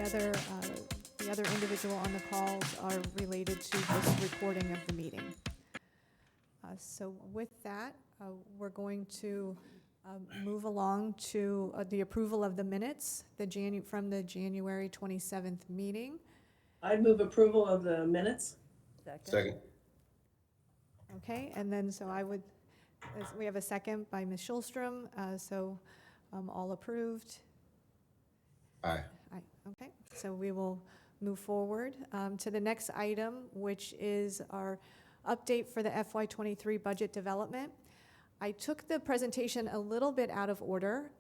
the other individual on the calls are related to this recording of the meeting. So with that, we're going to move along to the approval of the minutes from the January 27th meeting. I'd move approval of the minutes. Second. Okay, and then so we have a second by Ms. Schulstrom, all approved. Aye. Aye. Okay, so we will move forward to the next item, which is our update for the FY23 budget development. I took the presentation a little bit out of order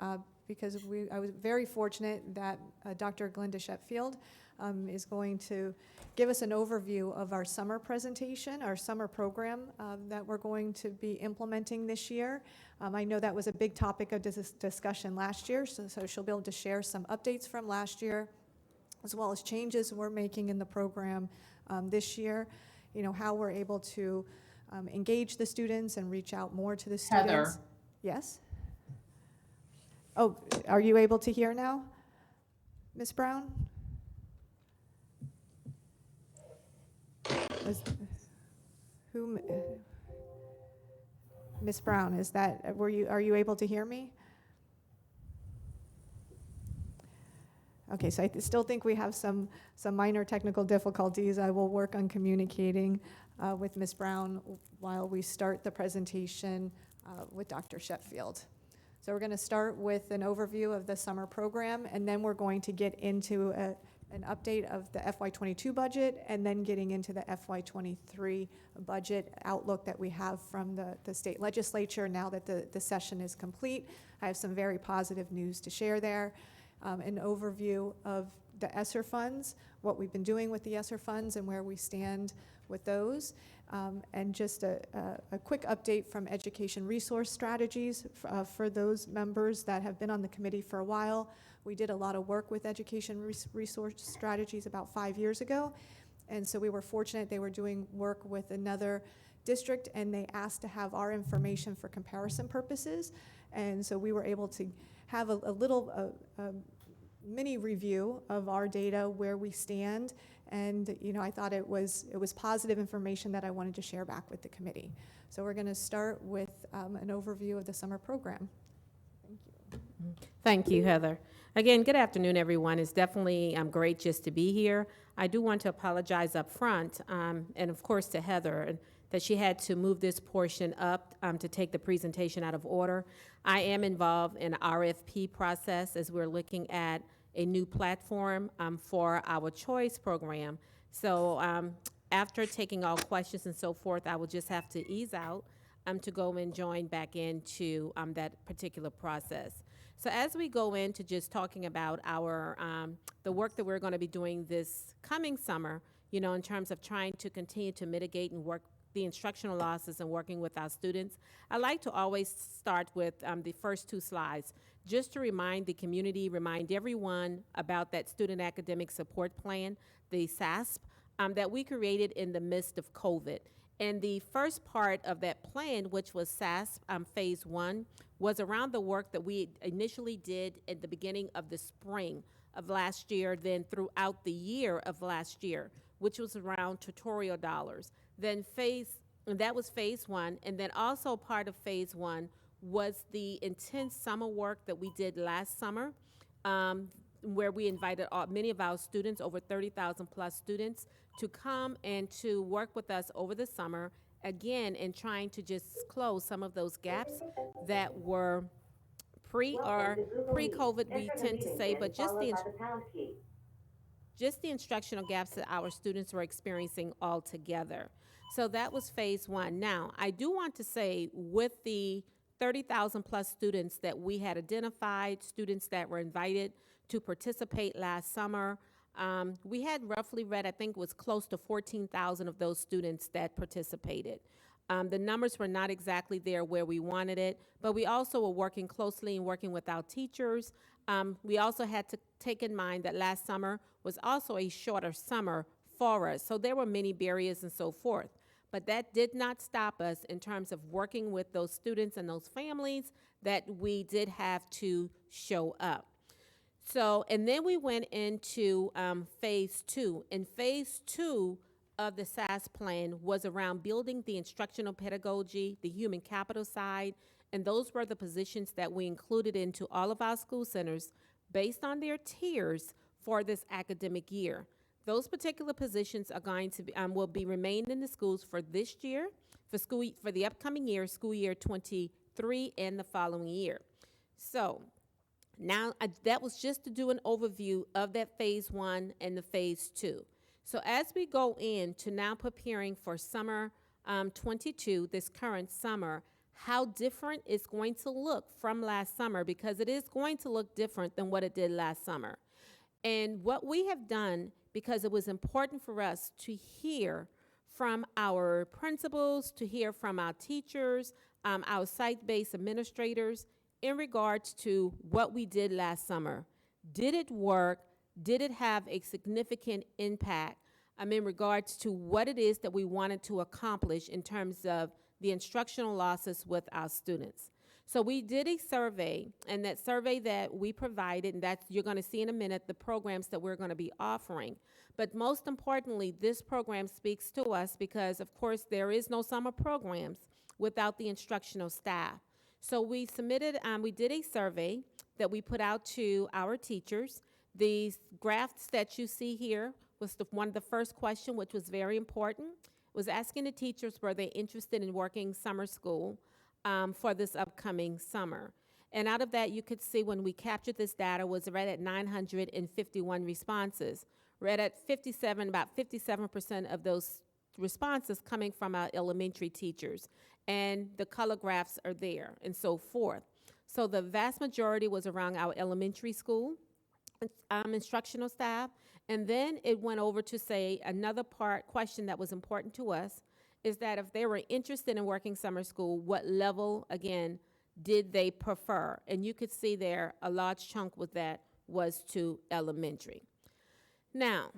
because I was very fortunate that Dr. Glenda Sheffield is going to give us an overview of our summer presentation, our summer program that we're going to be implementing this year. I know that was a big topic of discussion last year, so she'll be able to share some updates from last year, as well as changes we're making in the program this year, how we're able to engage the students and reach out more to the students. Heather. Yes? Oh, are you able to hear now, Ms. Brown? Ms. Brown, are you able to hear me? Okay, so I still think we have some minor technical difficulties. I will work on communicating with Ms. Brown while we start the presentation with Dr. Sheffield. So we're going to start with an overview of the summer program, and then we're going to get into an update of the FY22 budget, and then getting into the FY23 budget outlook that we have from the state legislature now that the session is complete. I have some very positive news to share there. An overview of the Esser Funds, what we've been doing with the Esser Funds and where we stand with those, and just a quick update from Education Resource Strategies for those members that have been on the committee for a while. We did a lot of work with Education Resource Strategies about 5 years ago, and so we were fortunate they were doing work with another district, and they asked to have our information for comparison purposes, and so we were able to have a little mini review of our data, where we stand, and I thought it was positive information that I wanted to share back with the committee. So we're going to start with an overview of the summer program. Thank you. Thank you, Heather. Again, good afternoon, everyone. It's definitely great just to be here. I do want to apologize up front, and of course to Heather, that she had to move this portion up to take the presentation out of order. I am involved in the RFP process as we're looking at a new platform for our choice program. So after taking all questions and so forth, I will just have to ease out to go and join back into that particular process. So as we go into just talking about our the work that we're going to be doing this coming summer, in terms of trying to continue to mitigate and work the instructional losses and working with our students, I like to always start with the first two slides, just to remind the community, remind everyone about that Student Academic Support Plan, the SASP, that we created in the midst of COVID. And the first part of that plan, which was SASP Phase 1, was around the work that we initially did at the beginning of the spring of last year, then throughout the year of last year, which was around tutorial dollars. Then that was Phase 1, and then also part of Phase 1 was the intense summer work that we did last summer, where we invited many of our students, over 30,000 plus students, to come and to work with us over the summer, again, in trying to just close some of those gaps that were pre-COVID, we tend to say, but just the instructional gaps that our students were experiencing altogether. So that was Phase 1. Now, I do want to say, with the 30,000 plus students that we had identified, students that were invited to participate last summer, we had roughly read, I think it was close to 14,000 of those students that participated. The numbers were not exactly there where we wanted it, but we also were working closely and working with our teachers. We also had to take in mind that last summer was also a shorter summer for us, so there were many barriers and so forth. But that did not stop us in terms of working with those students and those families that we did have to show up. So, and then we went into phase 2. And phase 2 of the SAS plan was around building the instructional pedagogy, the human capital side, and those were the positions that we included into all of our school centers based on their tiers for this academic year. Those particular positions are going to be, will be remained in the schools for this year, for the upcoming year, school year 23 and the following year. So now that was just to do an overview of that phase 1 and the phase 2. So as we go into now preparing for summer 22, this current summer, how different it's going to look from last summer, because it is going to look different than what it did last summer. And what we have done, because it was important for us to hear from our principals, to hear from our teachers, our site-based administrators, in regards to what we did last summer. Did it work? Did it have a significant impact in regards to what it is that we wanted to accomplish in terms of the instructional losses with our students? So we did a survey, and that survey that we provided, and that you're going to see in a minute, the programs that we're going to be offering. But most importantly, this program speaks to us because, of course, there is no summer programs without the instructional staff. So we submitted, we did a survey that we put out to our teachers. These graphs that you see here was one of the first questions, which was very important, was asking the teachers were they interested in working summer school for this upcoming summer. And out of that, you could see when we captured this data was right at 951 responses. We're at about 57% of those responses coming from our elementary teachers. And the color graphs are there and so forth. So the vast majority was around our elementary school instructional staff. And then it went over to say another question that was important to us is that if they were interested in working summer school, what level, again, did they prefer? And you could see there a large chunk with that was to elementary. Now,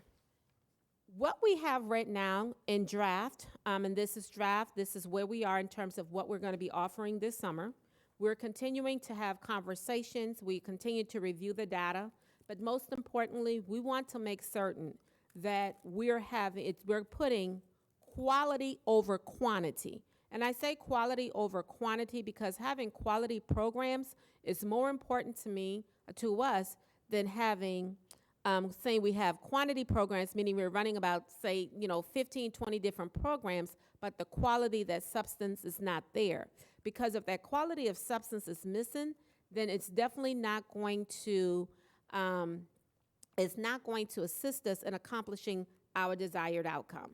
what we have right now in draft, and this is draft, this is where we are in terms of what we're going to be offering this summer. We're continuing to have conversations. We continue to review the data. But most importantly, we want to make certain that we're putting quality over quantity. And I say quality over quantity because having quality programs is more important to us, than having, saying we have quantity programs, meaning we're running about, say, 15, 20 different programs, but the quality, that substance is not there. Because if that quality of substance is missing, then it's definitely not going to assist us in accomplishing our desired outcome.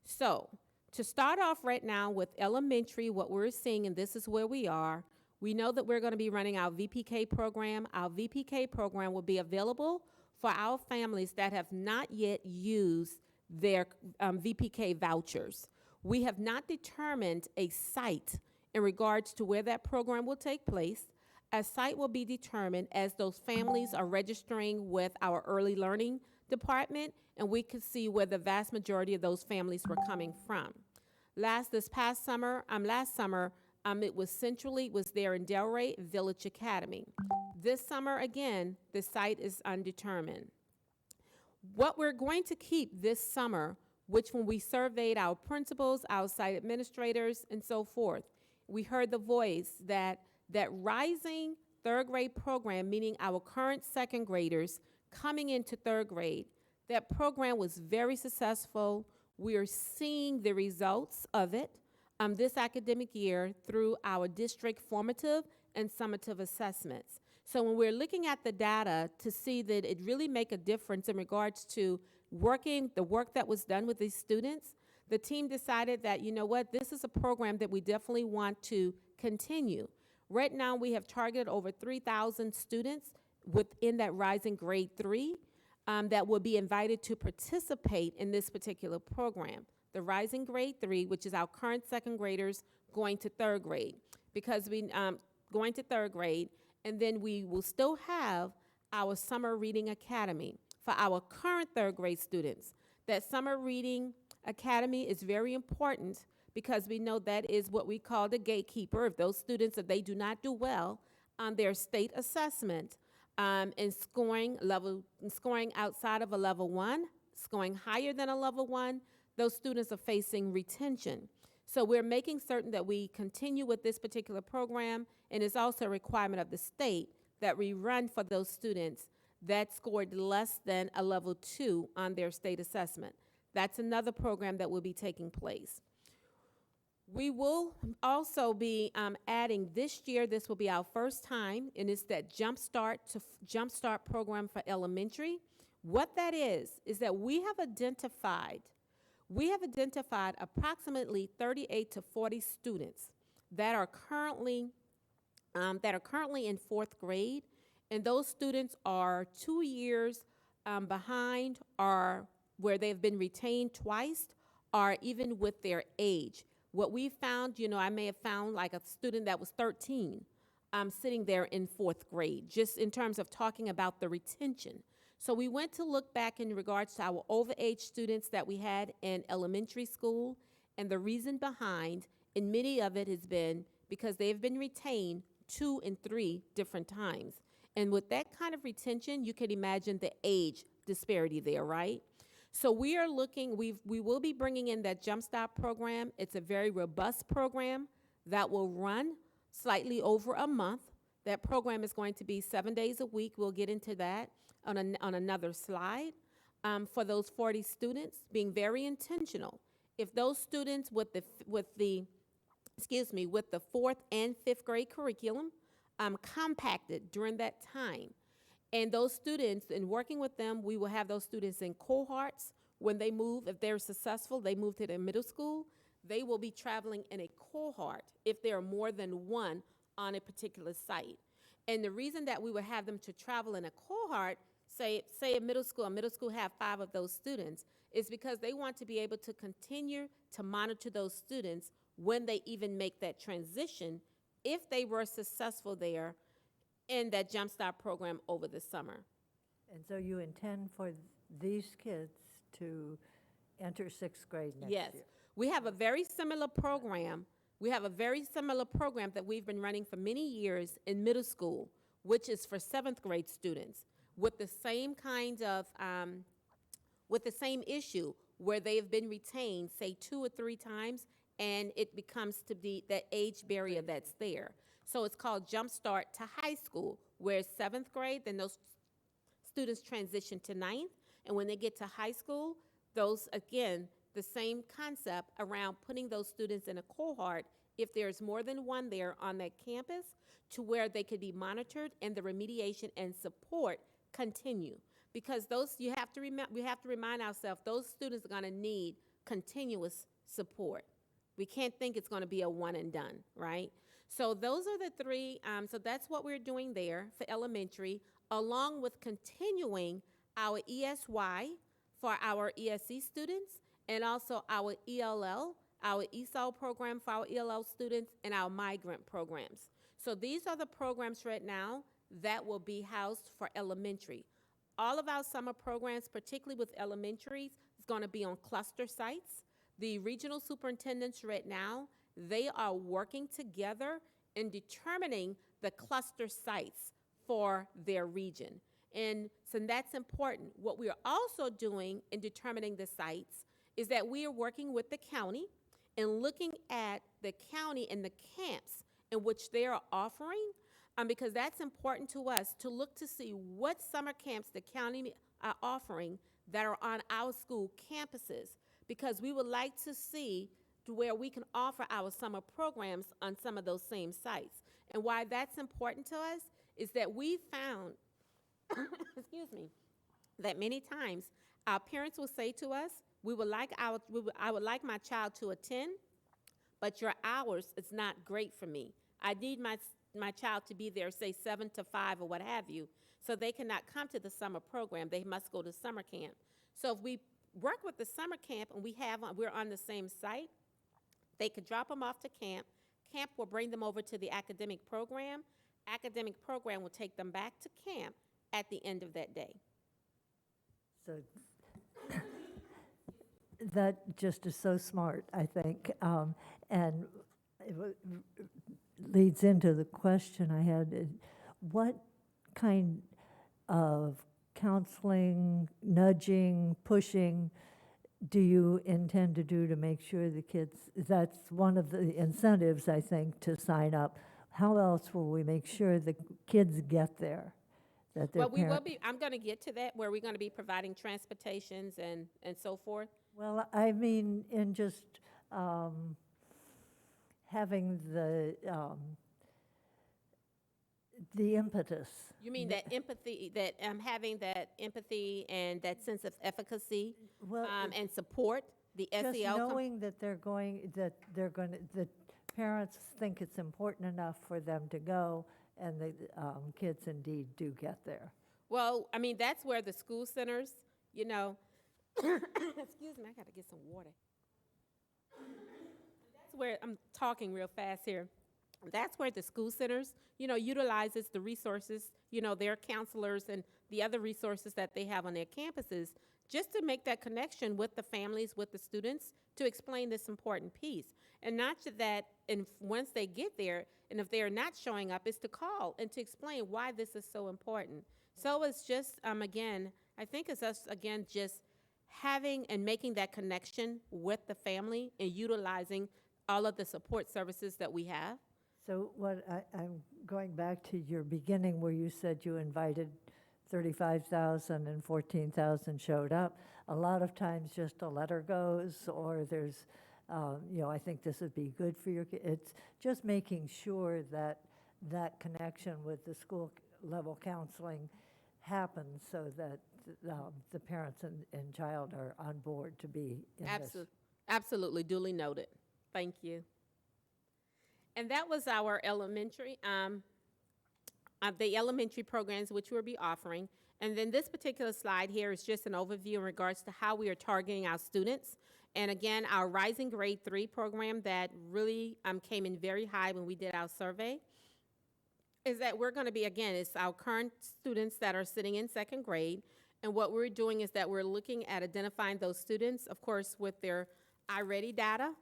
So to start off right now with elementary, what we're seeing, and this is where we are, we know that we're going to be running our VPK program. Our VPK program will be available for our families that have not yet used their VPK vouchers. We have not determined a site in regards to where that program will take place. A site will be determined as those families are registering with our early learning department, and we could see where the vast majority of those families were coming from. Last summer, it was there in Delray Village Academy. This summer, again, the site is undetermined. What we're going to keep this summer, which when we surveyed our principals, our site administrators, and so forth, we heard the voice that rising third grade program, meaning our current second graders coming into third grade, that program was very successful. We are seeing the results of it this academic year through our district formative and summative assessments. So when we're looking at the data to see that it really make a difference in regards to the work that was done with these students, the team decided that, this is a program that we definitely want to continue. Right now, we have targeted over 3,000 students within that rising grade 3 that will be invited to participate in this particular program. The rising grade 3, which is our current second graders going to third grade, because we going to third grade, and then we will still have our summer reading academy for our current third grade students. That summer reading academy is very important because we know that is what we call the gatekeeper. If those students, if they do not do well on their state assessment, and scoring outside of a level 1, scoring higher than a level 1, those students are facing retention. So we're making certain that we continue with this particular program, and it's also a requirement of the state that we run for those students that scored less than a level 2 on their state assessment. That's another program that will be taking place. We will also be adding this year, this will be our first time, and it's that Jumpstart program for elementary. What that is that we have identified approximately 38 to 40 students that are currently in 4th grade, and those students are 2 years behind, or where they've been retained twice, or even with their age. What we found, I may have found like a student that was 13 sitting there in 4th grade, just in terms of talking about the retention. So we went to look back in regards to our overage students that we had in elementary school, and the reason behind, and many of it has been because they've been retained 2 and 3 different times. And with that kind of retention, you can imagine the age disparity there, right? So we are looking, we will be bringing in that Jumpstart program. It's a very robust program that will run slightly over a month. That program is going to be 7 days a week. We'll get into that on another slide. For those 40 students, being very intentional. If those students with the 4th and 5th grade curriculum compacted during that time, and those students, in working with them, we will have those students in cohorts. When they move, if they're successful, they move to their middle school, they will be traveling in a cohort if there are more than one on a particular site. And the reason that we would have them to travel in a cohort, say a middle school have 5 of those students, is because they want to be able to continue to monitor those students when they even make that transition, if they were successful there in that Jumpstart program over the summer. And so you intend for these kids to enter 6th grade next Yes, year? we have a very similar program. We have a very similar program that we've been running for many years in middle school, which is for 7th grade students, with the same kind of, with the same issue where they have been retained, say 2 or 3 times, and it becomes to be that age barrier that's there. So it's called Jumpstart to High School, where 7th grade, then those students transition to 9th, and when they get to high school, those, again, the same concept around putting those students in a cohort, if there's more than one there on that campus, to where they could be monitored and the remediation and support continue. Because those, we have to remind ourselves, those students are gonna need continuous support. We can't think it's gonna be a one and done, right? So those are the 3, so that's what we're doing there for elementary, along with continuing our ESY for our ESE students, and also our ELL, our ESOL program for our ELL students, and our migrant programs. So these are the programs right now that will be housed for elementary. All of our summer programs, particularly with elementaries, is gonna be on cluster sites. The regional superintendents right now, they are working together in determining the cluster sites for their region. And so that's important. What we are also doing in determining the sites is that we are working with the county and looking at the county and the camps in which they are offering, because that's important to us to look to see what summer camps the county are offering that are on our school campuses, because we would like to see to where we can offer our summer programs on some of those same sites. And why that's important to us is that we found, excuse me, that many times our parents will say to us, I would like my child to attend, but your hours is not great for me. I need my child to be there, say 7 to 5 or what have you, so they cannot come to the summer program. They must go to summer camp. So if we work with the summer camp and we're on the same site, they could drop them off to camp. Camp will bring them over to the academic program. Academic program will take them back to camp at the end of that day. So that just is so smart, I think. And it leads into the question I had. What kind of counseling, nudging, pushing do you intend to do to make sure the kids, that's one of the incentives, I think, to sign up. How else will we make sure the kids get there? That their Well, we will parent- be, I'm going to get to that, where we're going to be providing transportations and so forth. Well, I mean, in just having the impetus. You mean that empathy, that having that empathy and that sense of efficacy Well, and support the SEL? just knowing that they're going to, the parents think it's important enough for them to go, and the kids indeed do get there. Well, I mean, that's where the school centers, you know, excuse me, I got to get some water. That's where, I'm talking real fast here. That's where the school centers, you know, utilizes the resources, you know, their counselors and the other resources that they have on their campuses, just to make that connection with the families, with the students, to explain this important piece. And not just that, and once they get there, and if they are not showing up, is to call and to explain why this is so important. So it's just, again, I think it's us, again, just having and making that connection with the family and utilizing all of the support services that we have. So what I'm going back to your beginning where you said you invited 35,000 and 14,000 showed up. A lot of times just a letter goes, or there's, you know, I think this would be good for your kids. It's just making sure that that connection with the school level counseling happens so that the parents and child are on board to be in this. Absolutely, duly noted. Thank you. And that was our elementary, the elementary programs which we'll be offering. And then this particular slide here is just an overview in regards to how we are targeting our students. And again, our Rising Grade 3 program that really came in very high when we did our survey is that we're going to be, again, it's our current students that are sitting in second grade. And what we're doing is that we're looking at identifying those students, of course, with their iReady data,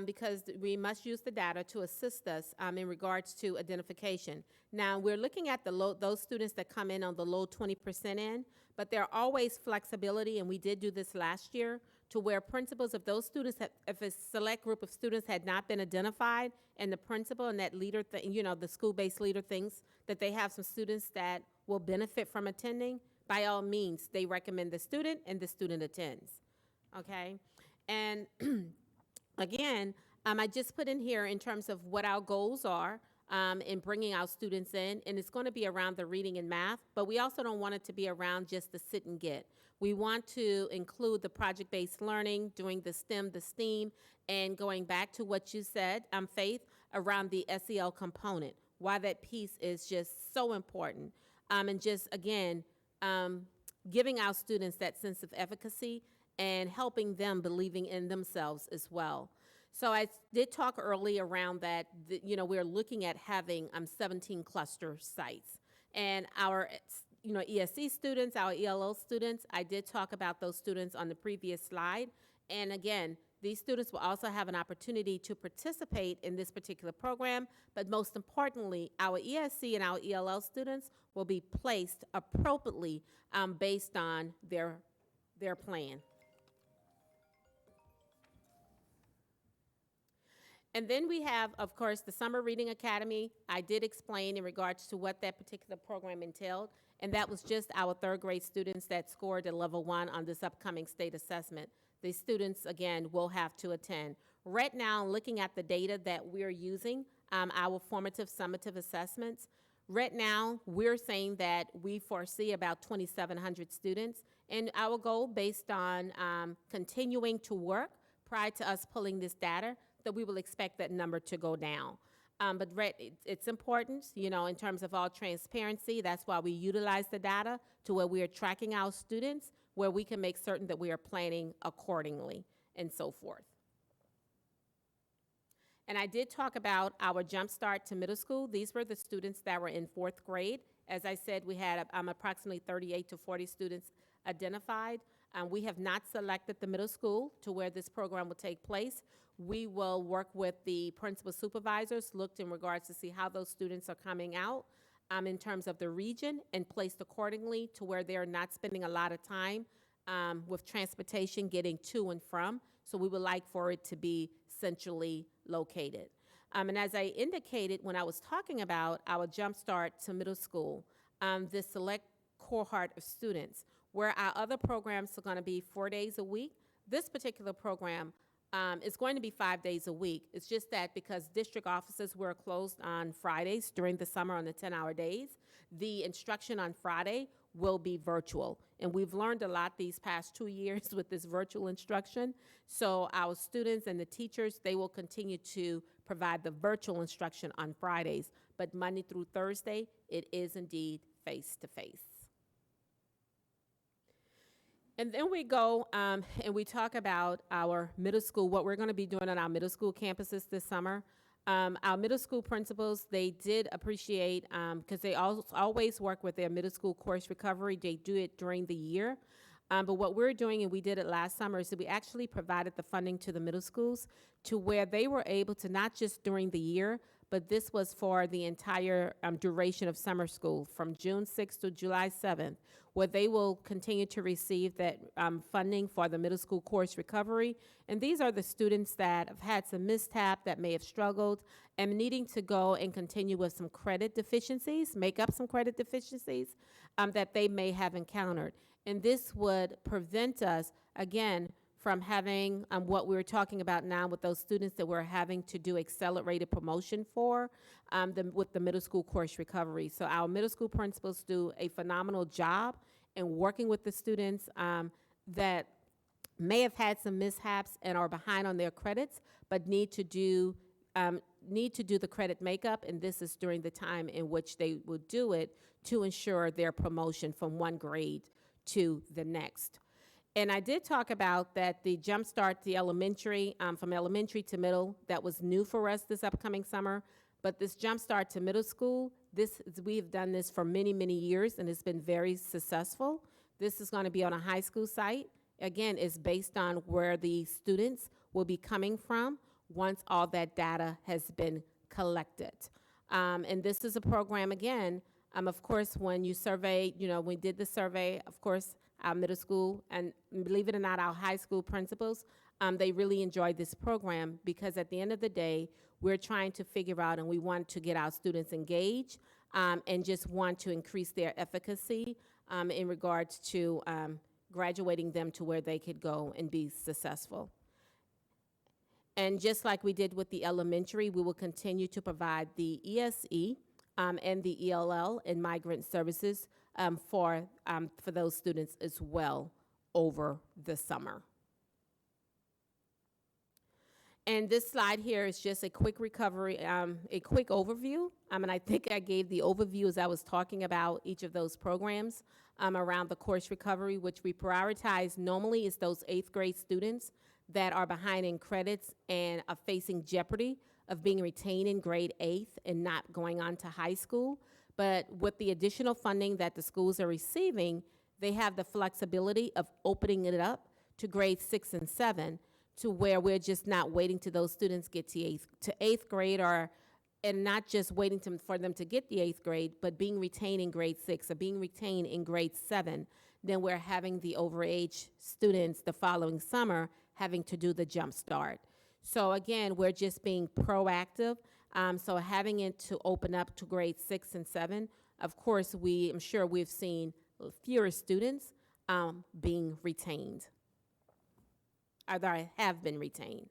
because we must use the data to assist us in regards to identification. Now, we're looking at those students that come in on the low 20% end, but there are always flexibility, and we did do this last year, to where principals of those students, if a select group of students had not been identified, and the principal and that leader, you know, the school-based leader thinks that they have some students that will benefit from attending, by all means, they recommend the student, and the student attends, okay? And again, I just put in here in terms of what our goals are in bringing our students in, and it's going to be around the reading and math, but we also don't want it to be around just the sit and get. We want to include the project-based learning, doing the STEM, the STEAM, and going back to what you said, Faith, around the SEL component, why that piece is just so important. And just, again, giving our students that sense of efficacy and helping them believing in themselves as well. So I did talk early around that, you know, we're looking at having 17 cluster sites. And our, you know, ESC students, our ELO students, I did talk about those students on the previous slide. And again, these students will also have an opportunity to participate in this particular program, but most importantly, our ESC and our ELL students will be placed appropriately based on their plan. And then we have, of course, the Summer Reading Academy. I did explain in regards to what that particular program entailed, and that was just our third grade students that scored a level 1 on this upcoming state assessment. The students, again, will have to attend. Right now, looking at the data that we're using, our formative summative assessments, right now, we're saying that we foresee about 2,700 students, and our goal based on continuing to work prior to us pulling this data, that we will expect that number to go down. But it's important, you know, in terms of all transparency. That's why we utilize the data to where we are tracking our students, where we can make certain that we are planning accordingly and so forth. And I did talk about our Jump Start to middle school. These were the students that were in 4th grade. As I said, we had approximately 38 to 40 students identified. We have not selected the middle school to where this program will take place. We will work with the principal supervisors, looked in regards to see how those students are coming out. in terms of the region and placed accordingly to where they're not spending a lot of time with transportation getting to and from. So we would like for it to be centrally located. And as I indicated when I was talking about our Jumpstart to middle school, this select cohort of students, where our other programs are going to be 4 days a week, this particular program is going to be 5 days a week. It's just that because district offices were closed on Fridays during the summer on the 10-hour days, the instruction on Friday will be virtual. And we've learned a lot these past 2 years with this virtual instruction. So our students and the teachers, they will continue to provide the virtual instruction on Fridays. But Monday through Thursday, it is indeed face-to-face. And then we go and we talk about our middle school, what we're going to be doing on our middle school campuses this summer. Our middle school principals, they did appreciate, because they always work with their middle school course recovery. They do it during the year. But what we're doing, and we did it last summer, is that we actually provided the funding to the middle schools to where they were able to, not just during the year, but this was for the entire duration of summer school from June 6th to July 7th, where they will continue to receive that funding for the middle school course recovery. And these are the students that have had some mishap, that may have struggled, and needing to go and continue with some credit deficiencies, make up some credit deficiencies that they may have encountered. And this would prevent us, again, from having what we're talking about now with those students that we're having to do accelerated promotion for with the middle school course recovery. So our middle school principals do a phenomenal job in working with the students that may have had some mishaps and are behind on their credits, but need to do the credit makeup, and this is during the time in which they will do it to ensure their promotion from one grade to the next. And I did talk about that the Jumpstart, the elementary, from elementary to middle, that was new for us this upcoming summer. But this Jumpstart to middle school, we have done this for many, many years, and it's been very successful. This is going to be on a high school site. Again, it's based on where the students will be coming from once all that data has been collected. And this is a program, again, of course, when you survey, we did the survey, of course, our middle school, and believe it or not, our high school principals, they really enjoyed this program because at the end of the day, we're trying to figure out and we want to get our students engaged and just want to increase their efficacy in regards to graduating them to where they could go and be successful. And just like we did with the elementary, we will continue to provide the ESE and the ELL and migrant services for those students as well over the summer. And this slide here is just a quick recovery, a quick overview. And I think I gave the overview as I was talking about each of those programs around the course recovery, which we prioritize normally is those 8th grade students that are behind in credits and are facing jeopardy of being retained in grade 8th and not going on to high school. But with the additional funding that the schools are receiving, they have the flexibility of opening it up to grades 6 and 7 to where we're just not waiting till those students get to 8th grade and not just waiting for them to get the 8th grade, but being retained in grade 6 or being retained in grade 7. Then we're having the overage students the following summer having to do the jump start. So again, we're just being proactive. So having it to open up to grade 6 and 7, of course, I'm sure we've seen fewer students being retained, or that have been retained.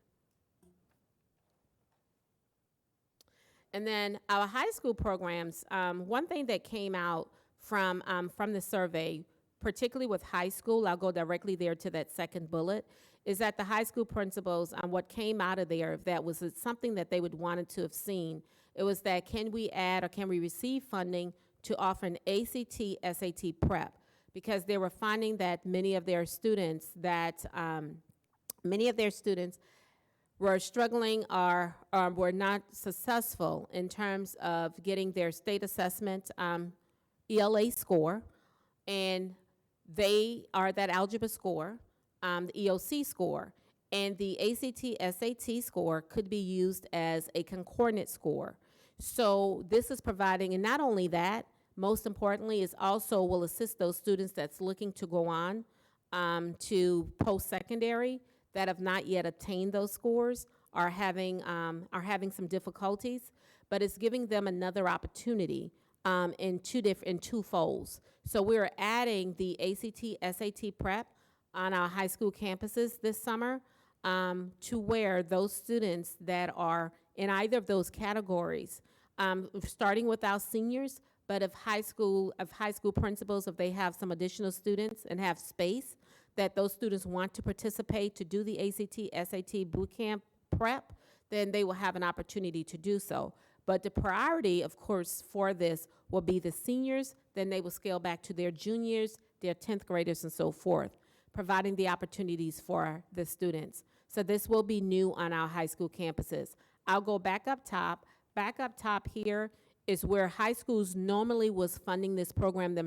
And then our high school programs, one thing that came out from the survey, particularly with high school, I'll go directly there to that second bullet, is that the high school principals, what came out of there, if that was something that they would wanted to have seen, it was that can we add or can we receive funding to offer an ACT, SAT prep? Because they were finding that many of their students were struggling or were not successful in terms of getting their state assessment ELA score, and they are that algebra score, the EOC score, and the ACT, SAT score could be used as a concordant score. So this is providing, and not only that, most importantly, is also will assist those students that's looking to go on to post-secondary that have not yet attained those scores, are having some difficulties, but it's giving them another opportunity in two folds. So we're adding the ACT, SAT prep on our high school campuses this summer to where those students that are in either of those categories, starting with our seniors, but if high school principals, if they have some additional students and have space, that those students want to participate to do the ACT, SAT boot camp prep, then they will have an opportunity to do so. But the priority, of course, for this will be the seniors, then they will scale back to their juniors, their 10th graders, and so forth, providing the opportunities for the students. So this will be new on our high school campuses. I'll go back up top. Back up top here is where high schools normally was funding this program,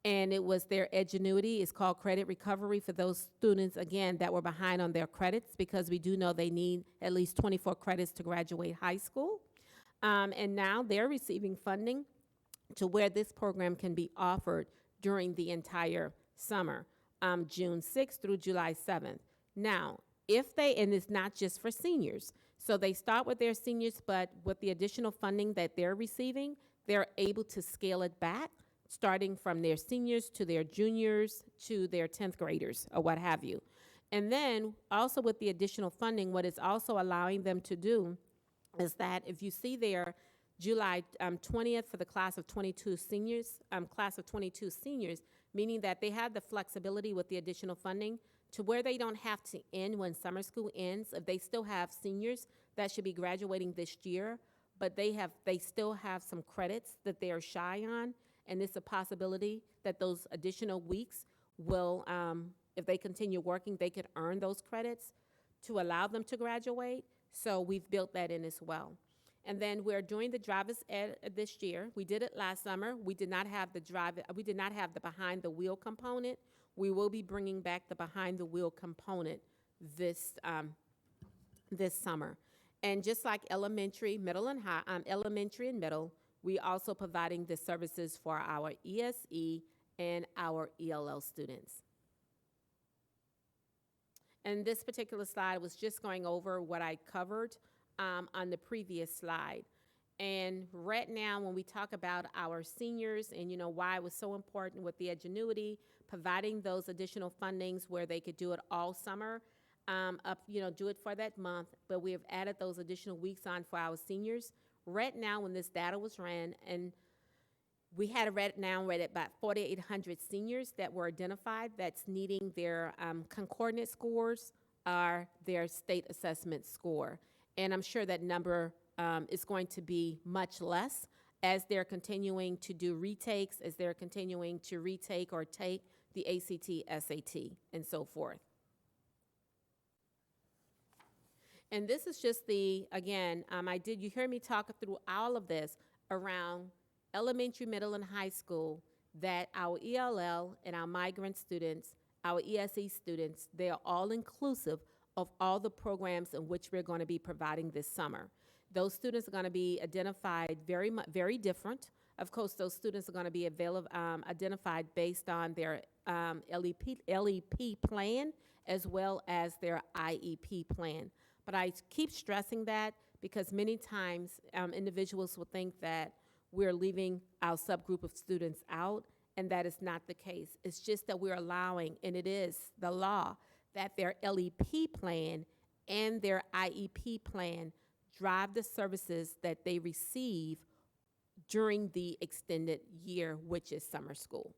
and it was their Edgenuity. It's called credit recovery for those students, again, that were behind on their credits, because we do know they need at least 24 credits to graduate high school. And now they're receiving funding to where this program can be offered during the entire summer, June 6th through July 7th. Now, and it's not just for seniors. So they start with their seniors, but with the additional funding that they're receiving, they're able to scale it back, starting from their seniors to their juniors to their 10th graders or what have you. And then also with the additional funding, what it's also allowing them to do is that if you see there, July 20th for the class of 22 seniors, meaning that they have the flexibility with the additional funding to where they don't have to end when summer school ends. If they still have seniors that should be graduating this year, but they still have some credits that they are shy on, and it's a possibility that those additional weeks will, if they continue working, they could earn those credits to allow them to graduate. So we've built that in as well. And then we're doing the driver's ed this year. We did it last summer. We did not have the behind the wheel component. We will be bringing back the behind the wheel component this summer. And just like elementary, middle, and high, elementary and middle, we also providing the services for our ESE and our ELL students. And this particular slide was just going over what I covered on the previous slide. And right now, when we talk about our seniors and why it was so important with the Edgenuity, providing those additional fundings where they could do it all summer, do it for that month, but we have added those additional weeks on for our seniors. Right now, when this data was ran, and we had right at about 4,800 seniors that were identified that's needing their concordant scores or their state assessment score. And I'm sure that number is going to be much less as they're continuing to do retakes, as they're continuing to retake or take the ACT, SAT, and so forth. And this is just you hear me talk through all of this around elementary, middle, and high school, that our ELL and our migrant students, our ESE students, they are all inclusive of all the programs in which we're going to be providing this summer. Those students are going to be identified very different. Of course, those students are going to be identified based on their LEP plan as well as their IEP plan. But I keep stressing that because many times individuals will think that we're leaving our subgroup of students out, and that is not the case. It's just that we're allowing, and it is the law, that their LEP plan and their IEP plan drive the services that they receive during the extended year, which is summer school.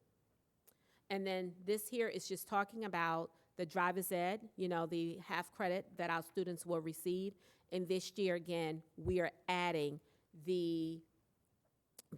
And then this here is just talking about the driver's ed, the half credit that our students will receive. And this year, again, we are adding the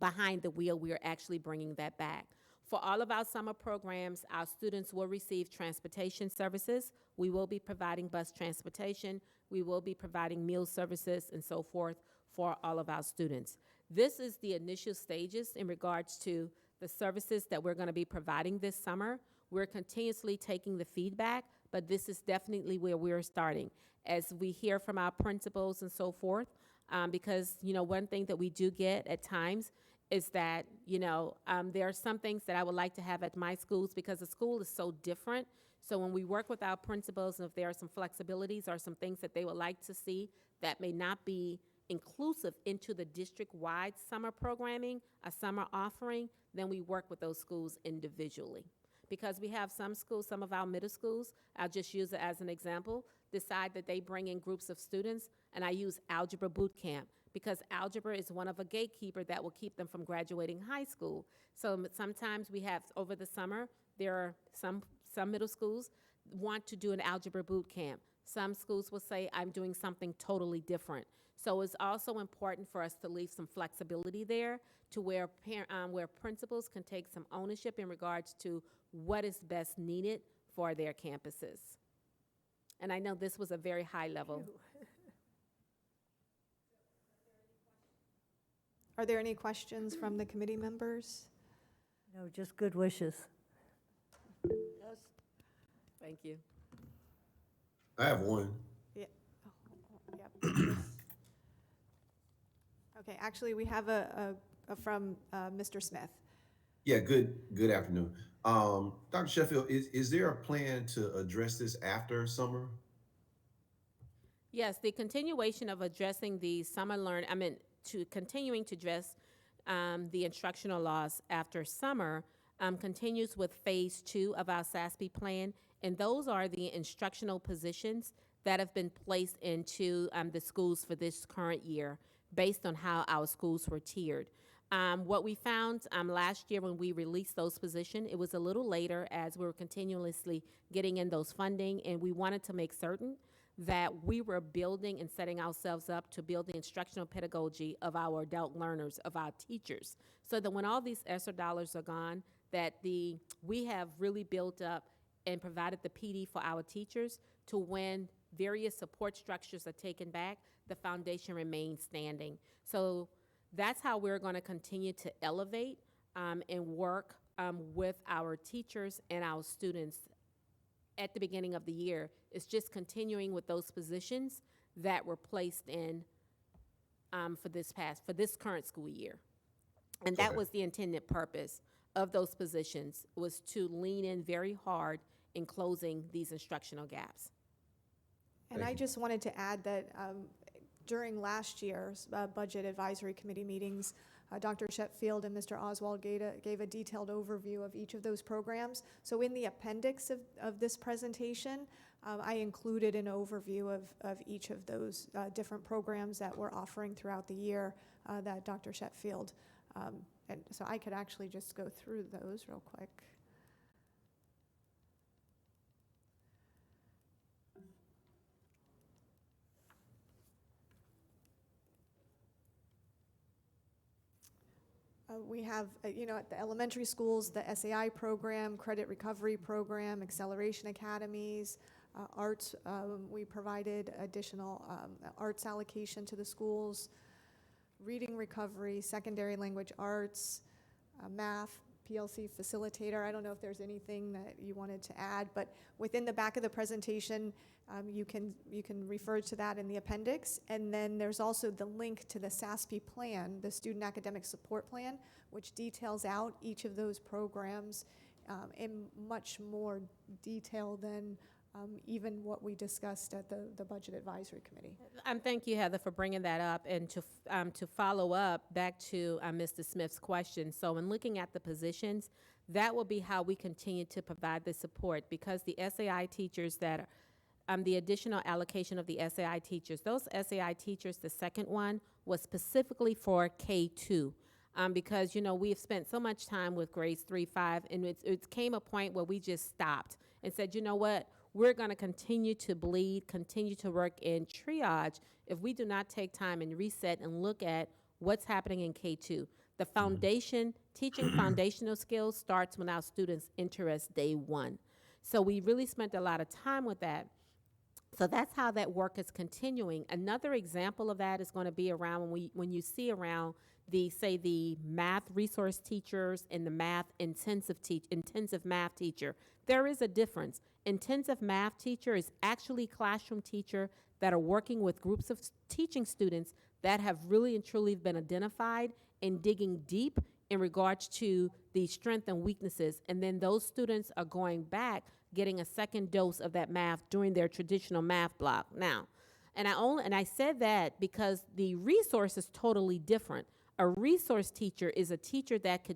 behind the wheel. We are actually bringing that back. For all of our summer programs, our students will receive transportation services. We will be providing bus transportation. We will be providing meal services and so forth for all of our students. This is the initial stages in regards to the services that we're going to be providing this summer. We're continuously taking the feedback, but this is definitely where we're starting. As we hear from our principals and so forth, because, one thing that we do get at times is that, there are some things that I would like to have at my schools because the school is so different. So when we work with our principals, and if there are some flexibilities or some things that they would like to see that may not be inclusive into the district-wide summer programming, a summer offering, then we work with those schools individually. Because we have some schools, some of our middle schools, I'll just use it as an example, decide that they bring in groups of students, and I use algebra boot camp because algebra is one of a gatekeeper that will keep them from graduating high school. So sometimes we have, over the summer, there are some middle schools want to do an algebra boot camp. Some schools will say, I'm doing something totally different. So it's also important for us to leave some flexibility there to where principals can take some ownership in regards to what is best needed for their campuses. And I know this was a very high level. Are there any questions from the committee members? No, just good wishes. Thank you. I have one. Yep. Okay, actually, we have a from Mr. Smith. Yeah, good afternoon. Dr. Sheffield, is there a plan to address this after summer? Yes, the continuation of addressing the continuing to address the instructional loss after summer continues with phase 2 of our SASB plan, and those are the instructional positions that have been placed into the schools for this current year based on how our schools were tiered. What we found last year when we released those positions, it was a little later as we were continuously getting in those funding, and we wanted to make certain that we were building and setting ourselves up to build the instructional pedagogy of our adult learners, of our teachers, so that when all these ESSER dollars are gone, that we have really built up and provided the PD for our teachers to when various support structures are taken back, the foundation remains standing. So that's how we're going to continue to elevate and work with our teachers and our students at the beginning of the year. It's just continuing with those positions that were placed in for this current school year. And that was the intended purpose of those positions, was to lean in very hard in closing these instructional gaps. And I just wanted to add that during last year's Budget Advisory Committee meetings, Dr. Sheffield and Mr. Oswald gave a detailed overview of each of those programs. So in the appendix of this presentation, I included an overview of each of those different programs that we're offering throughout the year that Dr. Sheffield, and so I could actually just go through those real quick. We have, at the elementary schools, the SAI program, credit recovery program, acceleration academies, arts. We provided additional arts allocation to the schools, reading recovery, secondary language arts, math, PLC facilitator. I don't know if there's anything that you wanted to add, but within the back of the presentation, you can refer to that in the appendix. And then there's also the link to the SASB plan, the Student Academic Support Plan, which details out each of those programs in much more detail than even what we discussed at the Budget Advisory Committee. Thank you, Heather, for bringing that up, and to follow up back to Mr. Smith's question. So in looking at the positions, that will be how we continue to provide the support, because the SAI teachers that the additional allocation of the SAI teachers, those SAI teachers, the second one was specifically for K2. Because, we have spent so much time with grades 3, 5, and it came a point where we just stopped and said, you know what? We're going to continue to bleed, continue to work in triage if we do not take time and reset and look at what's happening in K2. The foundation, teaching foundational skills starts when our students enter as day one. So we really spent a lot of time with that. So that's how that work is continuing. Another example of that is going to be around when you see around the math resource teachers and the math intensive math teacher. There is a difference. Intensive math teacher is actually classroom teacher that are working with groups of teaching students that have really and truly been identified and digging deep in regards to the strengths and weaknesses. And then those students are going back, getting a second dose of that math during their traditional math block. Now, and I said that because the resource is totally different. A resource teacher is a teacher that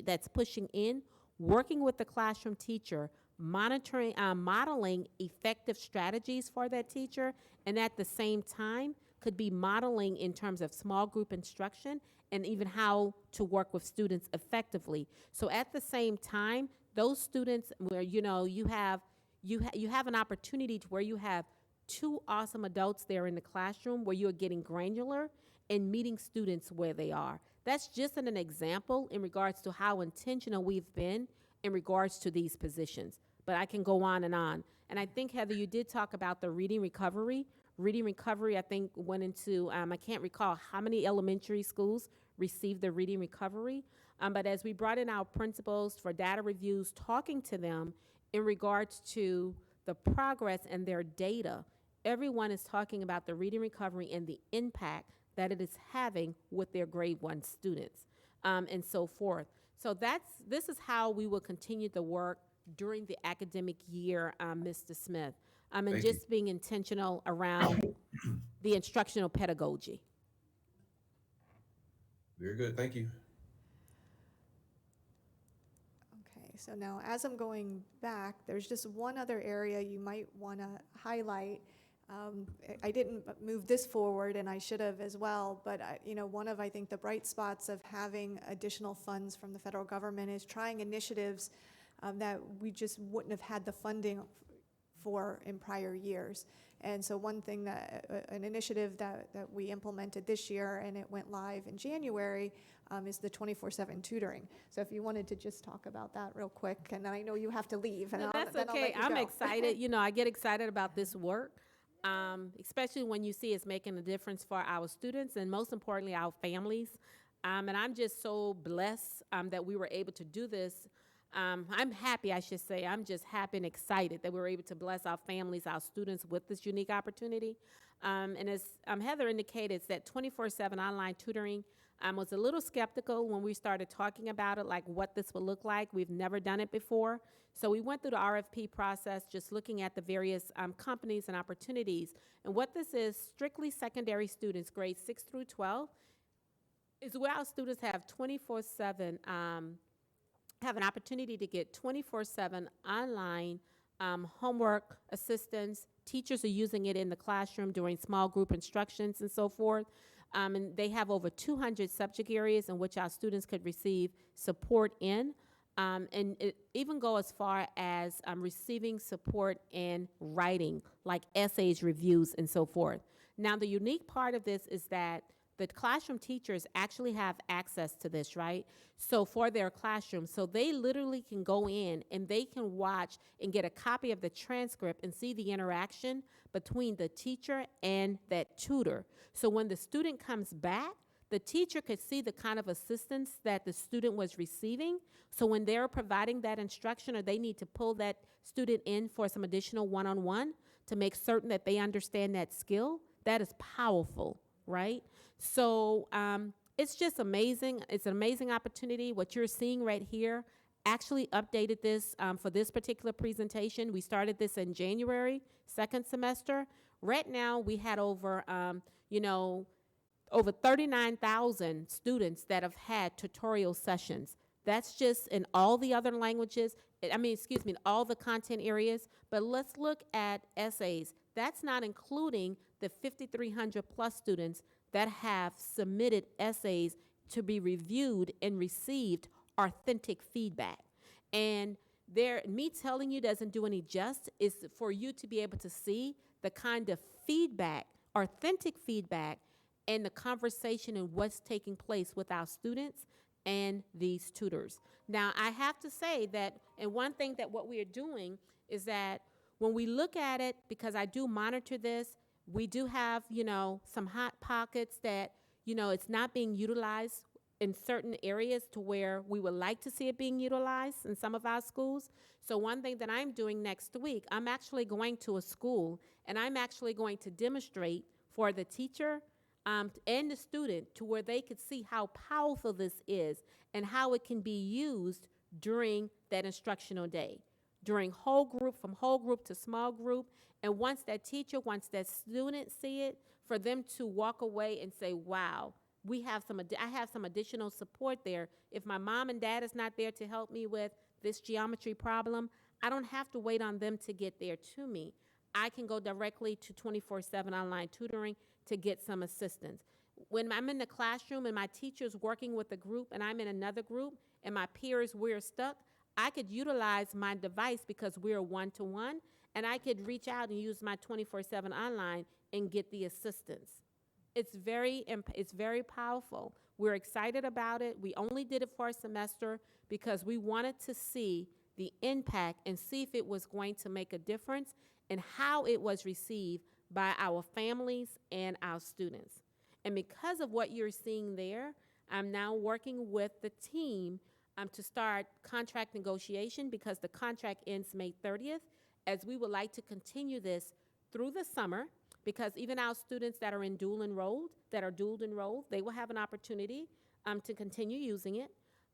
that's pushing in, working with the classroom teacher, monitoring, modeling effective strategies for that teacher, and at the same time could be modeling in terms of small group instruction and even how to work with students effectively. So at the same time, those students where you have an opportunity to where you have two awesome adults there in the classroom where you're getting granular and meeting students where they are. That's just an example in regards to how intentional we've been in regards to these positions. But I can go on. And I think, Heather, you did talk about the reading recovery. Reading recovery, I think, went into, I can't recall how many elementary schools received the reading recovery. But as we brought in our principals for data reviews, talking to them in regards to the progress and their data, everyone is talking about the reading recovery and the impact that it is having with their grade 1 students, and so forth. So this is how we will continue to work during the academic year, Mr. Smith, and Thank just you. being intentional around the instructional pedagogy. Very good. Thank you. Okay, so now as I'm going back, there's just one other area you might want to highlight. I didn't move this forward, and I should have as well, but one of, I think, the bright spots of having additional funds from the federal government is trying initiatives that we just wouldn't have had the funding for in prior years. And so one thing an initiative that we implemented this year, and it went live in January, is the 24/7 tutoring. So if you wanted to just talk about that real quick, and then I know you have to leave. And No, that's then I'll okay. let you I'm go. excited. I get excited about this work, especially when you see it's making a difference for our students and most importantly, our families. And I'm just so blessed that we were able to do this. I'm happy, I should say. I'm just happy and excited that we were able to bless our families, our students with this unique opportunity. And as Heather indicated, it's that 24/7 online tutoring. Was a little skeptical when we started talking about it, like what this would look like. We've never done it before. So we went through the RFP process, just looking at the various companies and opportunities. And what this is, strictly secondary students, grades 6 through 12, is where our students have 24/7, have an opportunity to get 24/7 online homework assistance. Teachers are using it in the classroom during small group instructions and so forth. And they have over 200 subject areas in which our students could receive support in. And it even go as far as receiving support in writing, like essays, reviews, and so forth. Now, the unique part of this is that the classroom teachers actually have access to this, right? So for their classroom, so they literally can go in and they can watch and get a copy of the transcript and see the interaction between the teacher and that tutor. So when the student comes back, the teacher could see the kind of assistance that the student was receiving. So when they're providing that instruction or they need to pull that student in for some additional one-on-one to make certain that they understand that skill, that is powerful, right? So it's just amazing. It's an amazing opportunity. What you're seeing right here, actually updated this for this particular presentation. We started this in January, second semester. Right now, we had over, over 39,000 students that have had tutorial sessions. That's just in all the other languages, all the content areas. But let's look at essays. That's not including the 5,300 plus students that have submitted essays to be reviewed and received authentic feedback. And me telling you doesn't do any justice. Is for you to be able to see the kind of feedback, authentic feedback, and the conversation and what's taking place with our students and these tutors. Now, I have to say that, and one thing that what we are doing is that when we look at it, because I do monitor this, we do have, some hot pockets that, it's not being utilized in certain areas to where we would like to see it being utilized in some of our schools. So one thing that I'm doing next week, I'm actually going to a school and I'm actually going to demonstrate for the teacher and the student to where they could see how powerful this is and how it can be used during that instructional day, during whole group, from whole group to small group. And once that teacher, once that student see it, for them to walk away and say, wow, I have some additional support there. If my mom and dad is not there to help me with this geometry problem, I don't have to wait on them to get there to me. I can go directly to 24/7 online tutoring to get some assistance. When I'm in the classroom and my teacher's working with a group and I'm in another group and my peers, we're stuck, I could utilize my device because we're one-to-one, and I could reach out and use my 24/7 online and get the assistance. It's very powerful. We're excited about it. We only did it for a semester because we wanted to see the impact and see if it was going to make a difference and how it was received by our families and our students. And because of what you're seeing there, I'm now working with the team to start contract negotiation because the contract ends May 30th, as we would like to continue this through the summer, because even our students that are dual enrolled, they will have an opportunity to continue using it,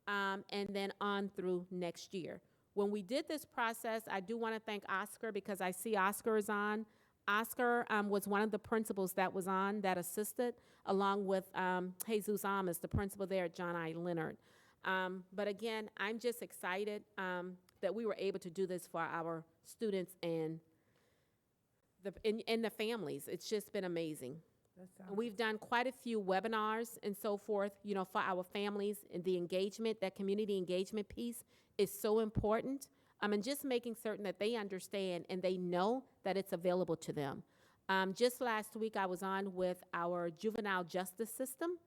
and then on through next year. When we did this process, I do want to thank Oscar because I see Oscar is on. Oscar was one of the principals that was on, that assisted, along with Jesus Amas, the principal there at John I. Leonard. But again, I'm just excited that we were able to do this for our students and the families. It's just been amazing. And we've done quite a few webinars and so forth, for our families, and the engagement, that community engagement piece is so important. And just making certain that they understand and they know that it's available to them. Just last week, I was on with our juvenile justice system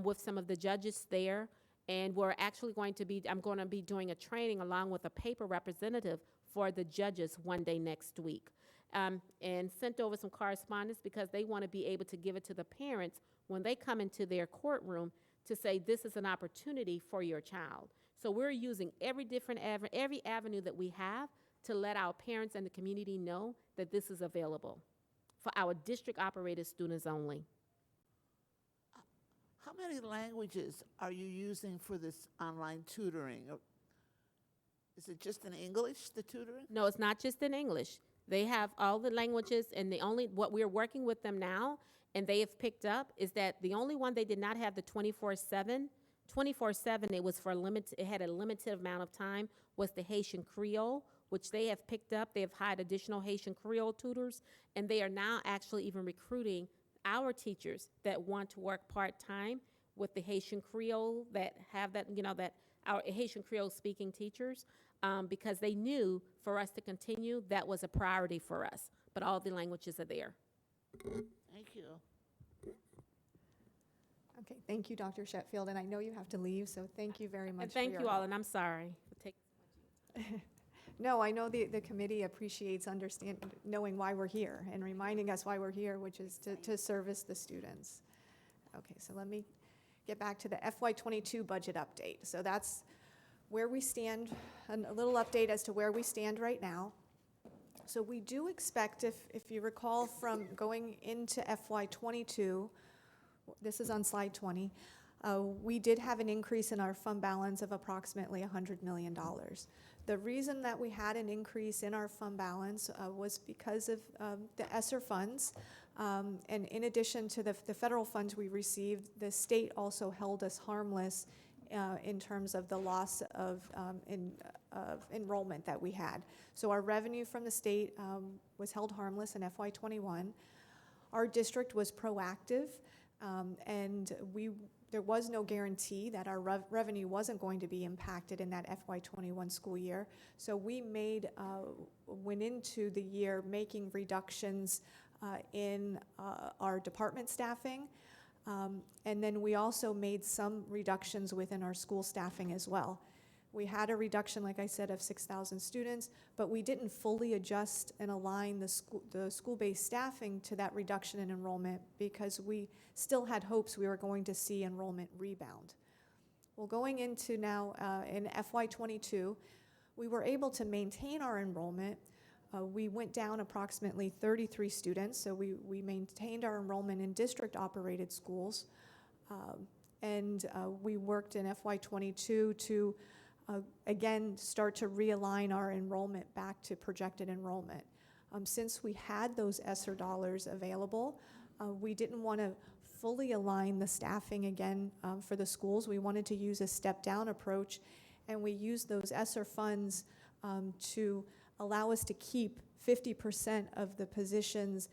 with some of the judges there, and I'm going to be doing a training along with a paper representative for the judges one day next week. And sent over some correspondence because they want to be able to give it to the parents when they come into their courtroom to say, this is an opportunity for your child. So we're using every avenue that we have to let our parents and the community know that this is available for our district-operated students only. How many languages are you using for this online tutoring? Is it just in English, the tutoring? No, it's not just in English. They have all the languages, and what we're working with them now, and they have picked up, is that the only one they did not have the 24/7. 24/7, it had a limited amount of time, was the Haitian Creole, which they have picked up. They have hired additional Haitian Creole tutors, and they are now actually even recruiting our teachers that want to work part-time with the Haitian Creole, that have that our Haitian Creole speaking teachers, because they knew for us to continue, that was a priority for us. But all the languages are there. Thank you. Okay, thank you, Dr. Shetfield, and I know you have to leave, so thank you very much. And thank you all, and I'm sorry for taking. No, I know the committee appreciates knowing why we're here and reminding us why we're here, which is to service the students. Okay, so let me get back to the FY22 budget update. So that's where we stand, a little update as to where we stand right now. So we do expect, if you recall from going into FY22, this is on slide 20, we did have an increase in our fund balance of approximately $100 million. The reason that we had an increase in our fund balance was because of the Esser Funds. And in addition to the federal funds we received, the state also held us harmless in terms of the loss of enrollment that we had. So our revenue from the state was held harmless in FY21. Our district was proactive, and there was no guarantee that our revenue wasn't going to be impacted in that FY21 school year. So we went into the year making reductions in our department staffing. And then we also made some reductions within our school staffing as well. We had a reduction, like I said, of 6,000 students, but we didn't fully adjust and align the school-based staffing to that reduction in enrollment because we still had hopes we were going to see enrollment rebound. Well, going into now in FY22, we were able to maintain our enrollment. We went down approximately 33 students, so we maintained our enrollment in district-operated schools. And we worked in FY22 to, again, start to realign our enrollment back to projected enrollment. Since we had those ESSER dollars available, we didn't want to fully align the staffing again for the schools. We wanted to use a step-down approach, and we used those ESSER funds to allow us to keep 50% of the positions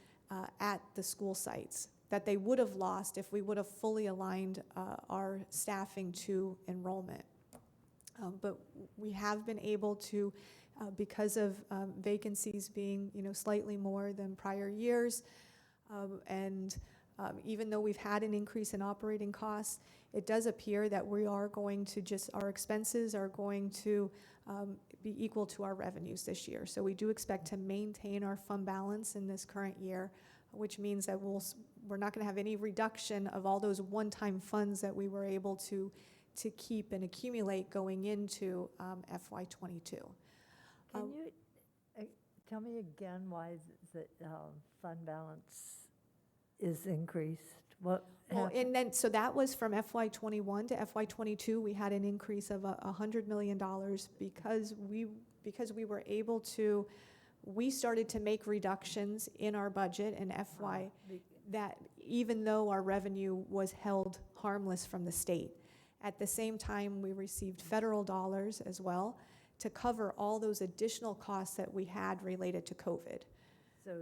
at the school sites that they would have lost if we would have fully aligned our staffing to enrollment. But we have been able to, because of vacancies being, slightly more than prior years, and even though we've had an increase in operating costs, it does appear that we are going to our expenses are going to be equal to our revenues this year. So we do expect to maintain our fund balance in this current year, which means that we're not going to have any reduction of all those one-time funds that we were able to keep and accumulate going into FY22. Can you tell me again why the fund balance is increased? What Well, happened? and then, so that was from FY21 to FY22, we had an increase of $100 million because we were able to, we started to make reductions in our budget in FY that even though our revenue was held harmless from the state. At the same time, we received federal dollars as well to cover all those additional costs that we had related to COVID. So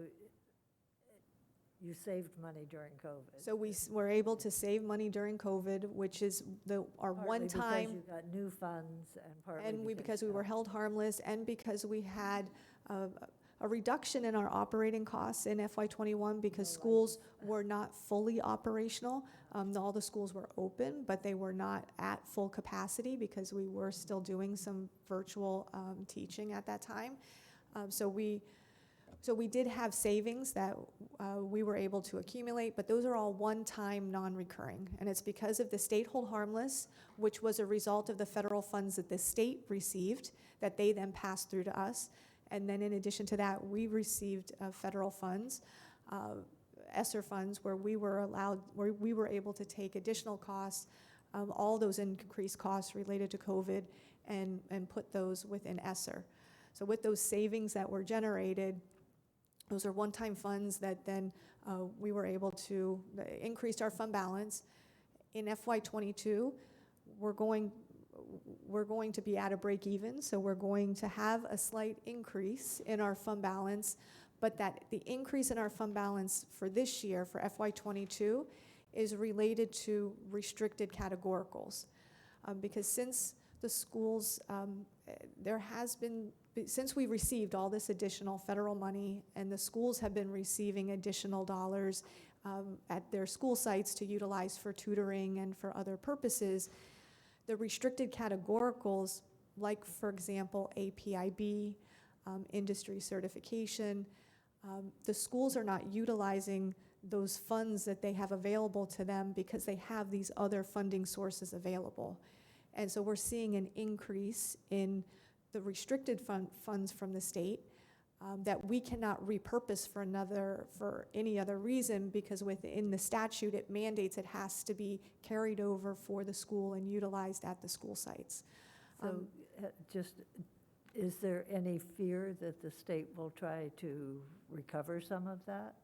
you saved money during COVID. So we were able to save money during COVID, which is our Partly one-time. because you got new funds and partly And because we were held harmless, and because we had a reduction in our operating costs in FY21 because schools were not fully operational. All the schools were open, but they were not at full capacity because we were still doing some virtual teaching at that time. So we did have savings that we were able to accumulate, but those are all one-time, non-recurring. And it's because of the state hold harmless, which was a result of the federal funds that the state received, that they then passed through to us. And then in addition to that, we received federal funds, Esser Funds, where we were able to take additional costs, all those increased costs related to COVID, and put those within Esser. So with those savings that were generated, those are one-time funds that then we were able to increase our fund balance. In FY22, we're going to be at a break even, so we're going to have a slight increase in our fund balance, but that the increase in our fund balance for this year, for FY22, is related to restricted categoricals. Because since the schools, since we received all this additional federal money and the schools have been receiving additional dollars at their school sites to utilize for tutoring and for other purposes, the restricted categoricals, like for example, APIB, industry certification, the schools are not utilizing those funds that they have available to them because they have these other funding sources available. And so we're seeing an increase in the restricted funds from the state that we cannot repurpose for any other reason, because within the statute it mandates it has to be carried over for the school and utilized at the school sites. So is there any fear that the state will try to recover some of that?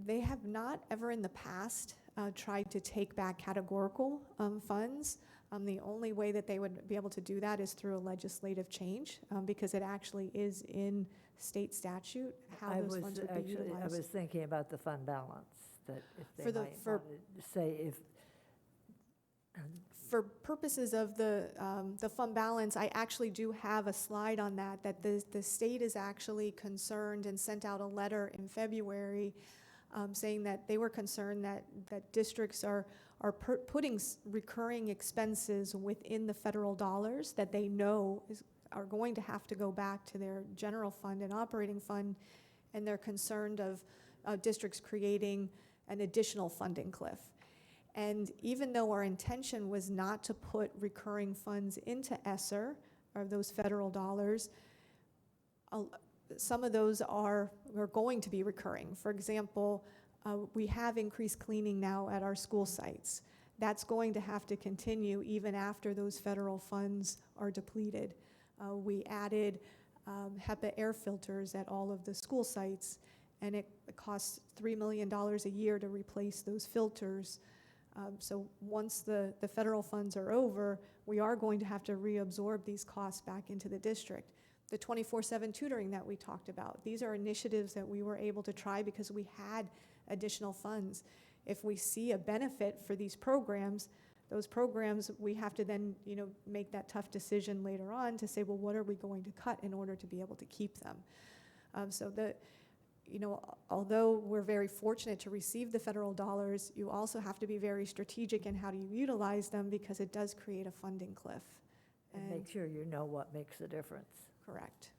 They have not ever in the past tried to take back categorical funds. The only way that they would be able to do that is through a legislative change, because it actually is in state statute how those funds would be utilized. I was thinking about the fund balance, that if they For say if. For purposes of the fund balance, I actually do have a slide on that the state is actually concerned and sent out a letter in February saying that they were concerned that districts are putting recurring expenses within the federal dollars that they know are going to have to go back to their general fund and operating fund, and they're concerned of districts creating an additional funding cliff. And even though our intention was not to put recurring funds into Esser, or those federal dollars, some of those are going to be recurring. For example, we have increased cleaning now at our school sites. That's going to have to continue even after those federal funds are depleted. We added HEPA air filters at all of the school sites, and it costs $3 million a year to replace those filters. So once the federal funds are over, we are going to have to reabsorb these costs back into the district. The 24/7 tutoring that we talked about, these are initiatives that we were able to try because we had additional funds. If we see a benefit for these programs, those programs, we have to then, make that tough decision later on to say, well, what are we going to cut in order to be able to keep them? Although we're very fortunate to receive the federal dollars, you also have to be very strategic in how you utilize them because it does create a funding cliff. And make sure you know what makes a difference. Correct.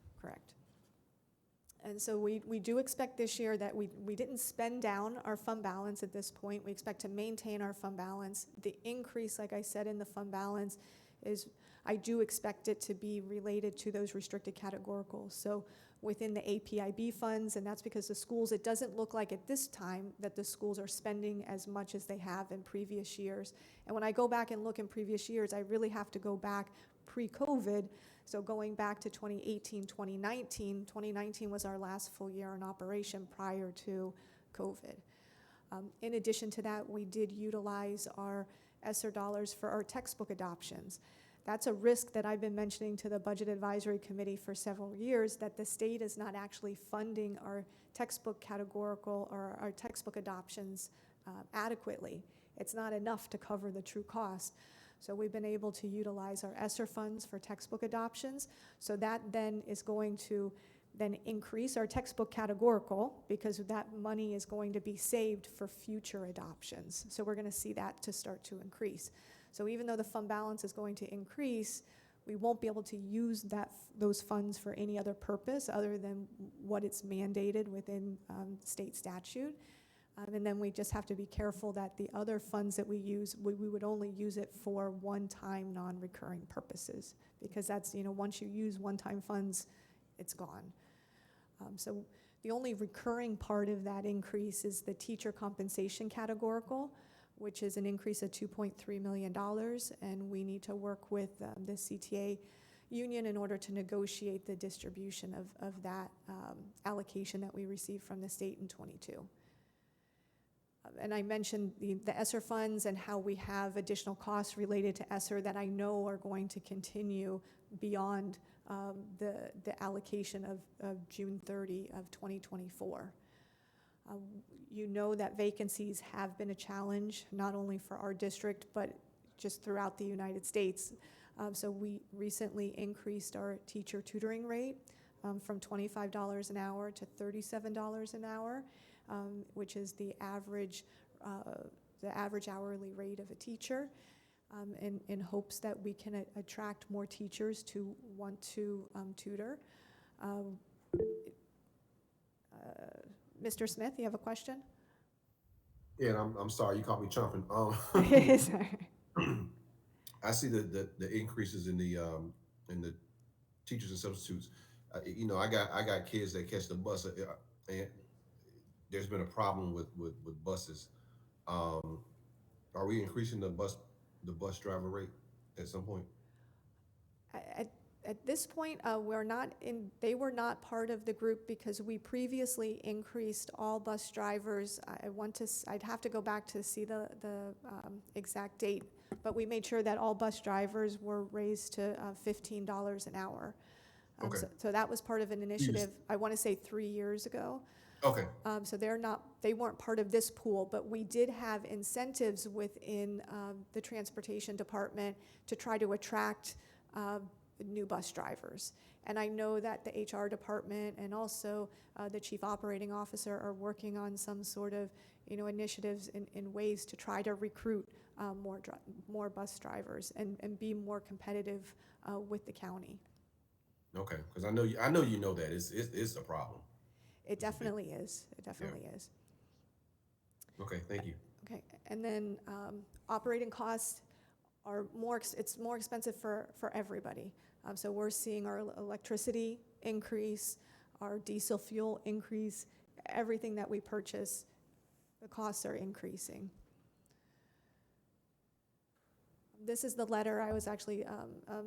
And so we do expect this year that we didn't spend down our fund balance at this point. We expect to maintain our fund balance. The increase, like I said, in the fund balance is, I do expect it to be related to those restricted categoricals. So within the APIB funds, and that's because the schools, it doesn't look like at this time that the schools are spending as much as they have in previous years. And when I go back and look in previous years, I really have to go back pre-COVID. So going back to 2018, 2019, 2019 was our last full year in operation prior to COVID. In addition to that, we did utilize our Esser dollars for our textbook adoptions. That's a risk that I've been mentioning to the Budget Advisory Committee for several years, that the state is not actually funding our textbook categorical or our textbook adoptions adequately. It's not enough to cover the true cost. So we've been able to utilize our Esser funds for textbook adoptions. So that then is going to then increase our textbook categorical because that money is going to be saved for future adoptions. So we're going to see that to start to increase. So even though the fund balance is going to increase, we won't be able to use those funds for any other purpose other than what it's mandated within state statute. And then we just have to be careful that the other funds that we use, we would only use it for one-time non-recurring purposes, because that's, once you use one-time funds, it's gone. So the only recurring part of that increase is the teacher compensation categorical, which is an increase of $2.3 million, and we need to work with the CTA union in order to negotiate the distribution of that allocation that we received from the state in '22. And I mentioned the Esser funds and how we have additional costs related to Esser that I know are going to continue beyond the allocation of June 30 of 2024. You know that vacancies have been a challenge, not only for our district, but just throughout the United States. So we recently increased our teacher tutoring rate from $25 an hour to $37 an hour. Which is the average hourly rate of a teacher, in hopes that we can attract more teachers to want to tutor. Mr. Smith, you have a question? Yeah, and I'm sorry, you caught me chomping. Sorry. I see the increases in the teachers and substitutes. I got kids that catch the bus, and there's been a problem with buses. Are we increasing the bus driver rate at some point? At this point, they were not part of the group because we previously increased all bus drivers. I'd have to go back to see the exact date, but we made sure that all bus drivers were raised to $15 an hour. Okay. So that was part of an initiative, I want to say 3 years ago. Okay. So they weren't part of this pool, but we did have incentives within the transportation department to try to attract new bus drivers. And I know that the HR department and also the chief operating officer are working on some sort of, initiatives in ways to try to recruit more bus drivers and be more competitive with the county. Okay, because I know you know that it's a problem. It definitely is. It definitely is. Okay, thank you. Okay, and then operating costs are it's more expensive for everybody. So we're seeing our electricity increase, our diesel fuel increase, everything that we purchase, the costs are increasing. This is the letter I was actually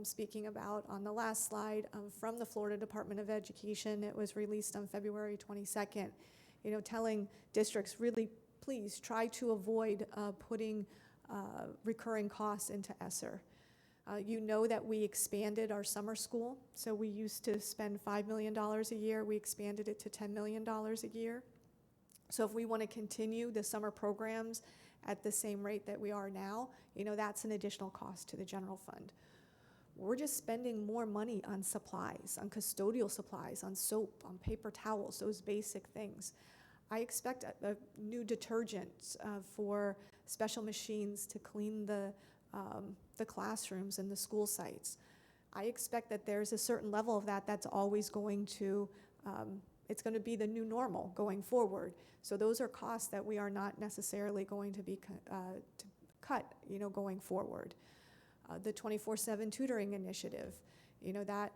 speaking about on the last slide from the Florida Department of Education. It was released on February 22nd, telling districts really, please try to avoid putting recurring costs into Esser. You know that we expanded our summer school. So we used to spend $5 million a year. We expanded it to $10 million a year. So if we want to continue the summer programs at the same rate that we are now, that's an additional cost to the general fund. We're just spending more money on supplies, on custodial supplies, on soap, on paper towels, those basic things. I expect a new detergent for special machines to clean the classrooms and the school sites. I expect that there's a certain level of that's always going to, it's going to be the new normal going forward. So those are costs that we are not necessarily going to be to cut, going forward. The 24/7 tutoring initiative, that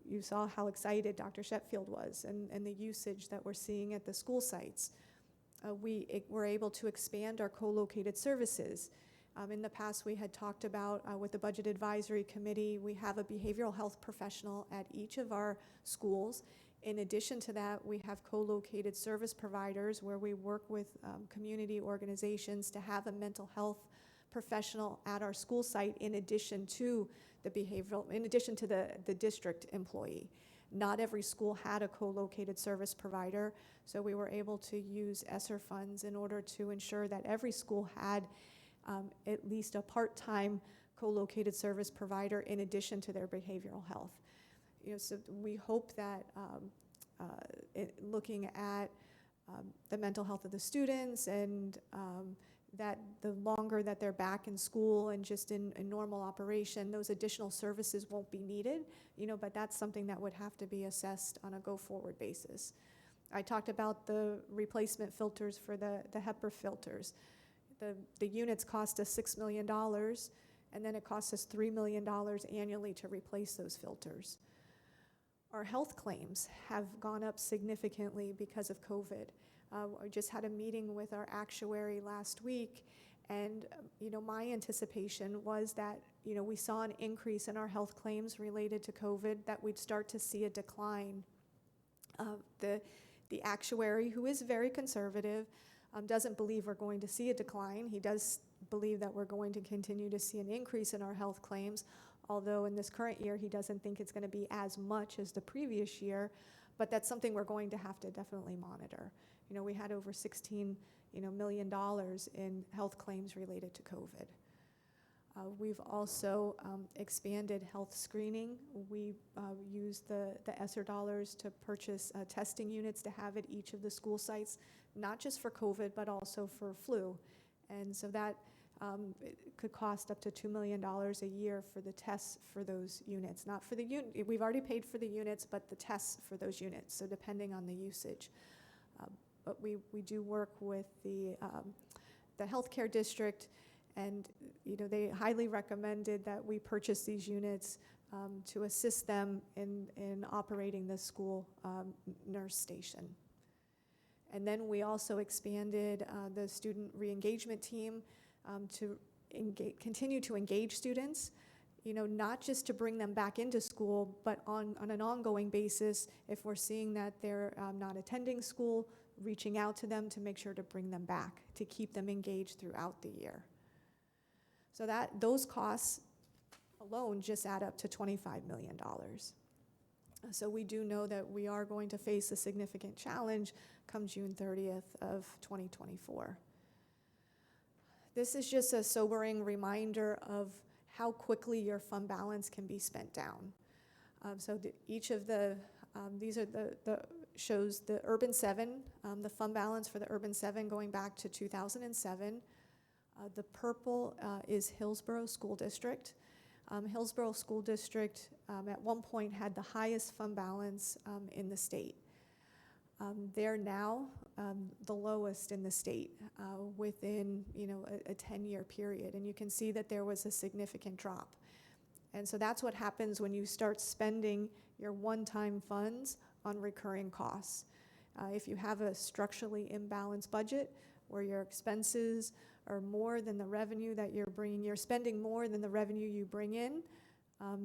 you saw how excited Dr. Sheffield was and the usage that we're seeing at the school sites. We were able to expand our co-located services. In the past, we had talked about with the Budget Advisory Committee, we have a behavioral health professional at each of our schools. In addition to that, we have co-located service providers where we work with community organizations to have a mental health professional at our school site in addition to the district employee. Not every school had a co-located service provider, so we were able to use Esser Funds in order to ensure that every school had at least a part-time co-located service provider in addition to their behavioral health. So we hope that looking at the mental health of the students and that the longer that they're back in school and just in normal operation, those additional services won't be needed, but that's something that would have to be assessed on a go-forward basis. I talked about the replacement filters for the HEPA filters. The units cost us $6 million, and then it costs us $3 million annually to replace those filters. Our health claims have gone up significantly because of COVID. I just had a meeting with our actuary last week, and my anticipation was that we saw an increase in our health claims related to COVID, that we'd start to see a decline. The actuary, who is very conservative, doesn't believe we're going to see a decline. He does believe that we're going to continue to see an increase in our health claims, although in this current year he doesn't think it's going to be as much as the previous year, but that's something we're going to have to definitely monitor. We had over $16 million in health claims related to COVID. We've also expanded health screening. We used the Esser dollars to purchase testing units to have at each of the school sites, not just for COVID, but also for flu. And so that it could cost up to $2 million a year for the tests for those units. Not for the unit, we've already paid for the units, but the tests for those units, so depending on the usage. But we do work with the healthcare district, and they highly recommended that we purchase these units to assist them in operating the school nurse station. And then we also expanded the student re-engagement team to continue to engage students, not just to bring them back into school, but on an ongoing basis. If we're seeing that they're not attending school, reaching out to them to make sure to bring them back, to keep them engaged throughout the year. So those costs alone just add up to $25 million. So we do know that we are going to face a significant challenge come June 30th of 2024. This is just a sobering reminder of how quickly your fund balance can be spent down. So each of these are shows the Urban 7, the fund balance for the Urban 7 going back to 2007. The purple is Hillsborough School District. Hillsborough School District at one point had the highest fund balance in the state. They're now the lowest in the state within a 10-year period, and you can see that there was a significant drop. And so that's what happens when you start spending your one-time funds on recurring costs. If you have a structurally imbalanced budget where your expenses are more than the revenue that you're bringing, you're spending more than the revenue you bring in,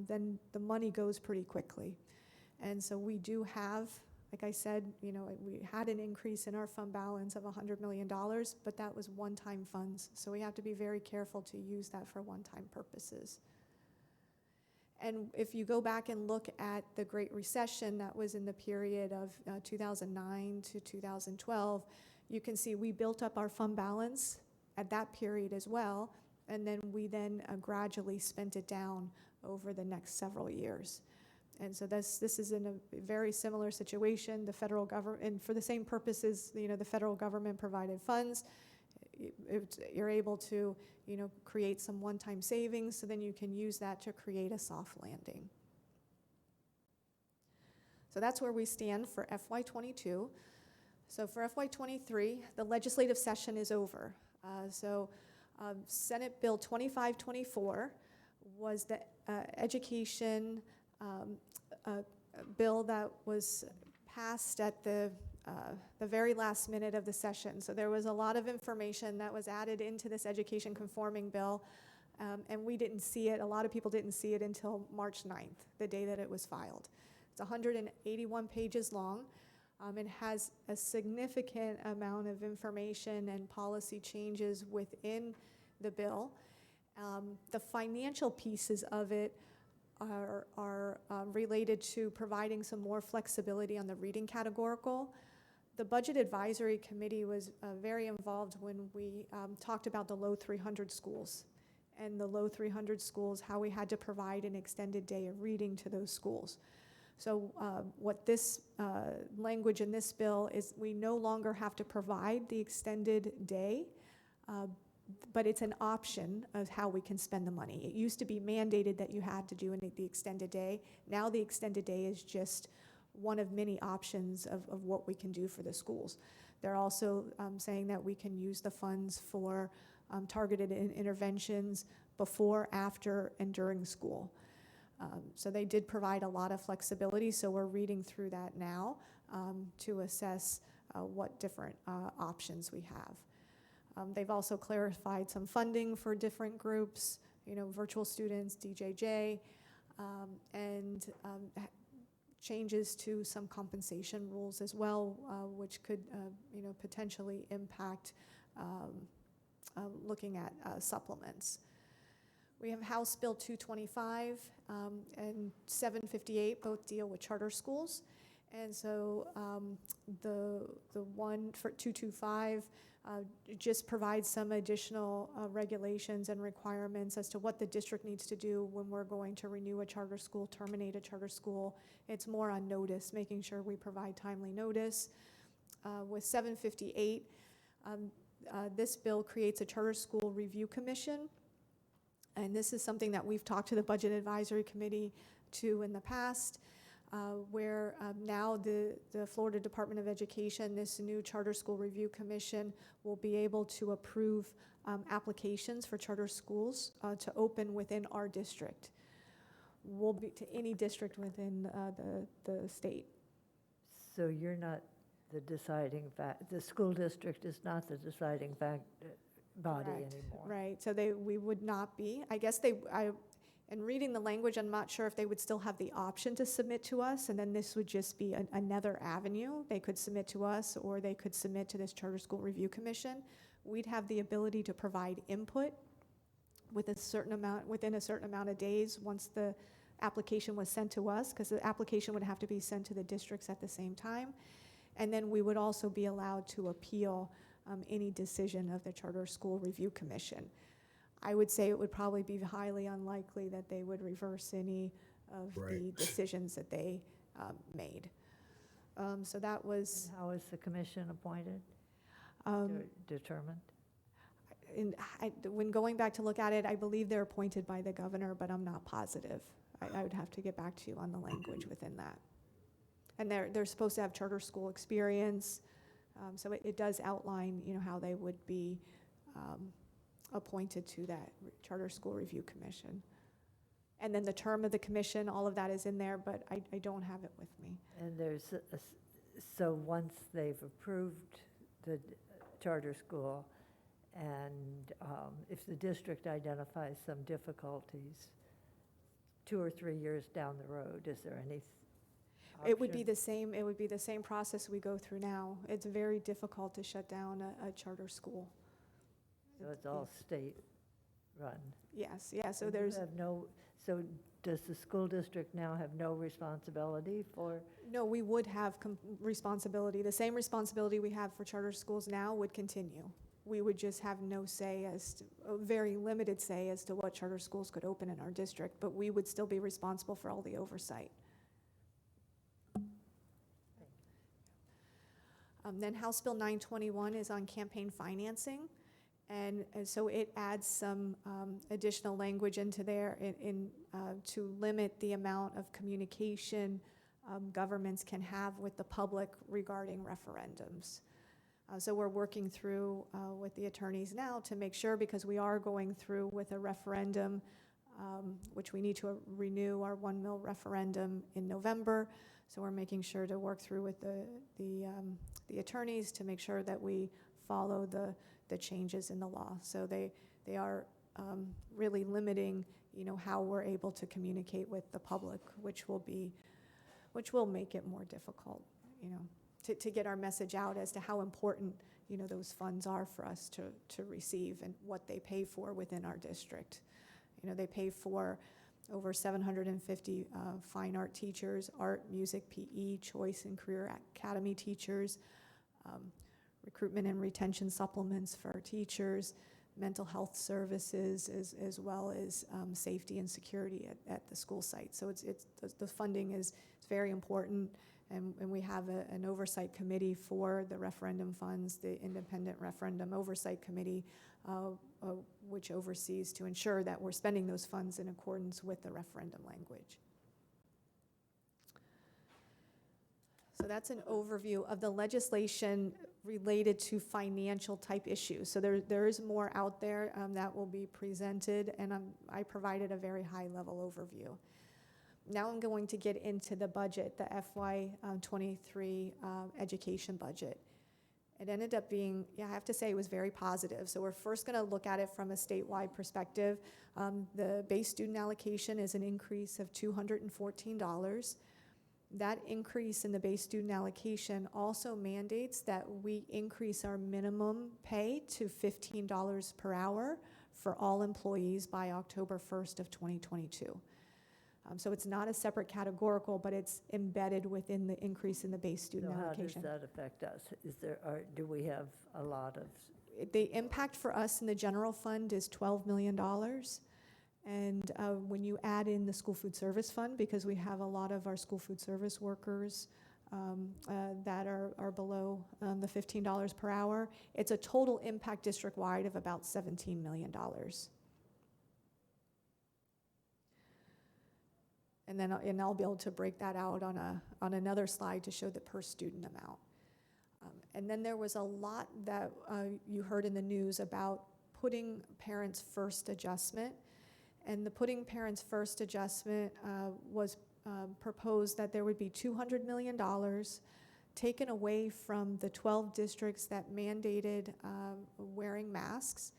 then the money goes pretty quickly. And so we do have, like I said, we had an increase in our fund balance of $100 million, but that was one-time funds. So we have to be very careful to use that for one-time purposes. And if you go back and look at the Great Recession that was in the period of 2009 to 2012, you can see we built up our fund balance at that period as well, and then we gradually spent it down over the next several years. And so this is in a very similar situation. The federal government, and for the same purposes, the federal government provided funds. You're able to, create some one-time savings, so then you can use that to create a soft landing. So that's where we stand for FY22. So for FY23, the legislative session is over. Senate Bill 2524 was the education bill that was passed at the very last minute of the session. So there was a lot of information that was added into this education conforming bill, and we didn't see it. A lot of people didn't see it until March 9th, the day that it was filed. It's 181 pages long. It has a significant amount of information and policy changes within the bill. The financial pieces of it are related to providing some more flexibility on the reading categorical. The Budget Advisory Committee was very involved when we talked about the low 300 schools and the low 300 schools, how we had to provide an extended day of reading to those schools. So what this language in this bill is, we no longer have to provide the extended day, but it's an option of how we can spend the money. It used to be mandated that you had to do the extended day. Now the extended day is just one of many options of what we can do for the schools. They're also saying that we can use the funds for targeted interventions before, after, and during school. So they did provide a lot of flexibility, so we're reading through that now to assess what different options we have. They've also clarified some funding for different groups, virtual students, DJJ, and changes to some compensation rules as well, which could potentially impact looking at supplements. We have House Bill 225 and 758, both deal with charter schools. And so the one for 225 just provides some additional regulations and requirements as to what the district needs to do when we're going to renew a charter school, terminate a charter school. It's more on notice, making sure we provide timely notice. With 758, this bill creates a charter school review commission. And this is something that we've talked to the Budget Advisory Committee to in the past, where now the Florida Department of Education, this new Charter School Review Commission, will be able to approve applications for charter schools to open within our district. Will be to any district within the state. So you're not the deciding the school district is not the deciding body Correct. anymore. Right, so we would not be. I guess in reading the language, I'm not sure if they would still have the option to submit to us, and then this would just be another avenue. They could submit to us, or they could submit to this Charter School Review Commission. We'd have the ability to provide input within a certain amount of days once the application was sent to us, because the application would have to be sent to the districts at the same time. And then we would also be allowed to appeal any decision of the Charter School Review Commission. I would say it would probably be highly unlikely that they would reverse any of the decisions that they made. So that was... And how is the commission appointed? Determined? When going back to look at it, I believe they're appointed by the governor, but I'm not positive. I would have to get back to you on the language within that. And they're supposed to have charter school experience. So it does outline, how they would be appointed to that Charter School Review Commission. And then the term of the commission, all of that is in there, but I don't have it with me. And there's, so once they've approved the charter school, and if the district identifies some difficulties 2 or 3 years down the road, is there any It would be option? the same process we go through now. It's very difficult to shut down a charter school. So it's all state-run? Yes, yeah, so And you there's, have no, so does the school district now have no responsibility for? no, we would have responsibility. The same responsibility we have for charter schools now would continue. We would just have no say a very limited say as to what charter schools could open in our district, but we would still be responsible for all the oversight. Then House Bill 921 is on campaign financing. And so it adds some additional language into there to limit the amount of communication governments can have with the public regarding referendums. So we're working through with the attorneys now to make sure, because we are going through with a referendum, which we need to renew our 1 mil referendum in November. So we're making sure to work through with the attorneys to make sure that we follow the changes in the law. So they are really limiting, how we're able to communicate with the public, which will make it more difficult, to get our message out as to how important, those funds are for us to receive and what they pay for within our district. They pay for over 750 fine art teachers, art, music, PE, choice and career academy teachers, recruitment and retention supplements for our teachers, mental health services, as well as safety and security at the school site. So the funding is very important, and we have an oversight committee for the referendum funds, the Independent Referendum Oversight Committee, which oversees to ensure that we're spending those funds in accordance with the referendum language. So that's an overview of the legislation related to financial type issues. So there is more out there that will be presented, and I provided a very high level overview. Now I'm going to get into the budget, the FY23 education budget. It ended up being, I have to say, it was very positive. So we're first going to look at it from a statewide perspective. The base student allocation is an increase of $214. That increase in the base student allocation also mandates that we increase our minimum pay to $15 per hour for all employees by October 1st of 2022. So it's not a separate categorical, but it's embedded within the increase in the base student allocation. So how does that affect us? Do we have a lot of? The impact for us in the general fund is $12 million. And when you add in the school food service fund, because we have a lot of our school food service workers that are below the $15 per hour, it's a total impact district-wide of about $17 million. And then I'll be able to break that out on another slide to show the per student amount. And then there was a lot that you heard in the news about putting parents first adjustment. And the putting parents first adjustment was proposed that there would be $200 million taken away from the 12 districts that mandated wearing masks.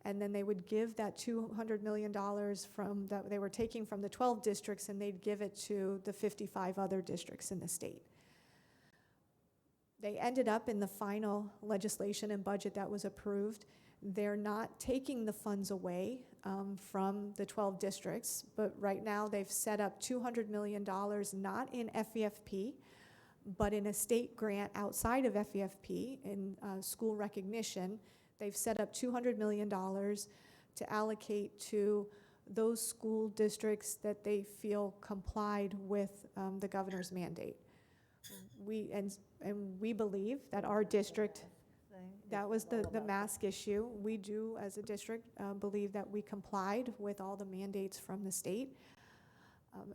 And then they would give that $200 million that they were taking from the 12 districts, and they'd give it to the 55 other districts in the state. They ended up in the final legislation and budget that was approved. They're not taking the funds away from the 12 districts, but right now they've set up $200 million, not in FEFP, but in a state grant outside of FEFP in school recognition. They've set up $200 million to allocate to those school districts that they feel complied with the governor's mandate. We believe that our district, that was the mask issue. We do, as a district, believe that we complied with all the mandates from the state,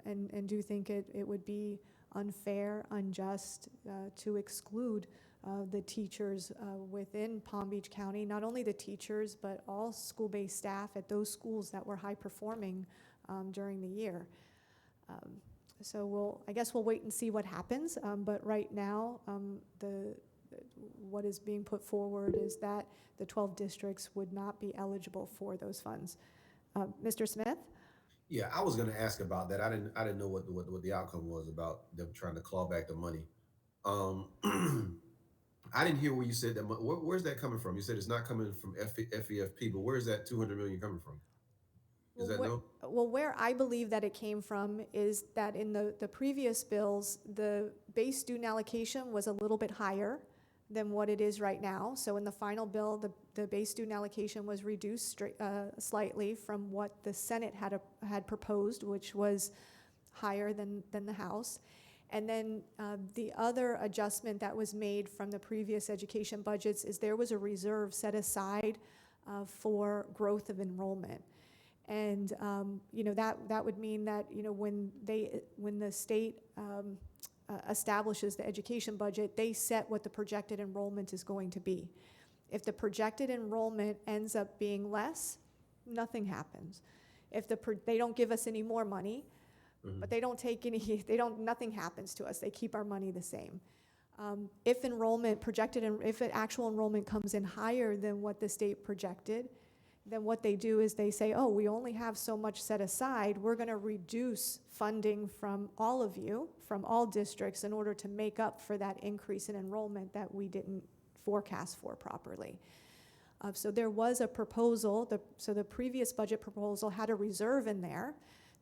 and do think it would be unfair, unjust to exclude the teachers within Palm Beach County, not only the teachers, but all school-based staff at those schools that were high-performing during the year. So I guess we'll wait and see what happens, but right now, what is being put forward is that the 12 districts would not be eligible for those funds. Mr. Smith? Yeah, I was gonna ask about that. I didn't know what the outcome was about them trying to claw back the money. Um, I didn't hear where you said that. Where's that coming from? You said it's not coming from FEFP, but where's that 200 million coming from? Is that no? Well, where I believe that it came from is that in the previous bills, the base student allocation was a little bit higher than what it is right now. So in the final bill, the base student allocation was reduced slightly from what the Senate had proposed, which was higher than the House. And then the other adjustment that was made from the previous education budgets is there was a reserve set aside for growth of enrollment. And that would mean that when the state establishes the education budget, they set what the projected enrollment is going to be. If the projected enrollment ends up being less, nothing happens. If they don't give us any more money, but they don't take any, nothing happens to us. They keep our money the same. If actual enrollment comes in higher than what the state projected, then what they do is they say, oh, we only have so much set aside. We're going to reduce funding from all of you, from all districts, in order to make up for that increase in enrollment that we didn't forecast for properly. So there was a proposal, so the previous budget proposal had a reserve in there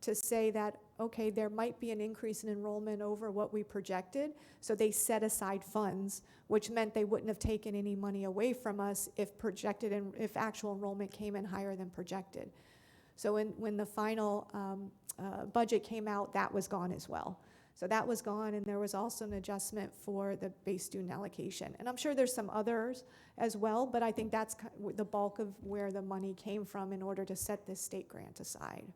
to say that, okay, there might be an increase in enrollment over what we projected, so they set aside funds, which meant they wouldn't have taken any money away from us if actual enrollment came in higher than projected. So when the final budget came out, that was gone as well. So that was gone, and there was also an adjustment for the base student allocation. And I'm sure there's some others as well, but I think that's the bulk of where the money came from in order to set this state grant aside.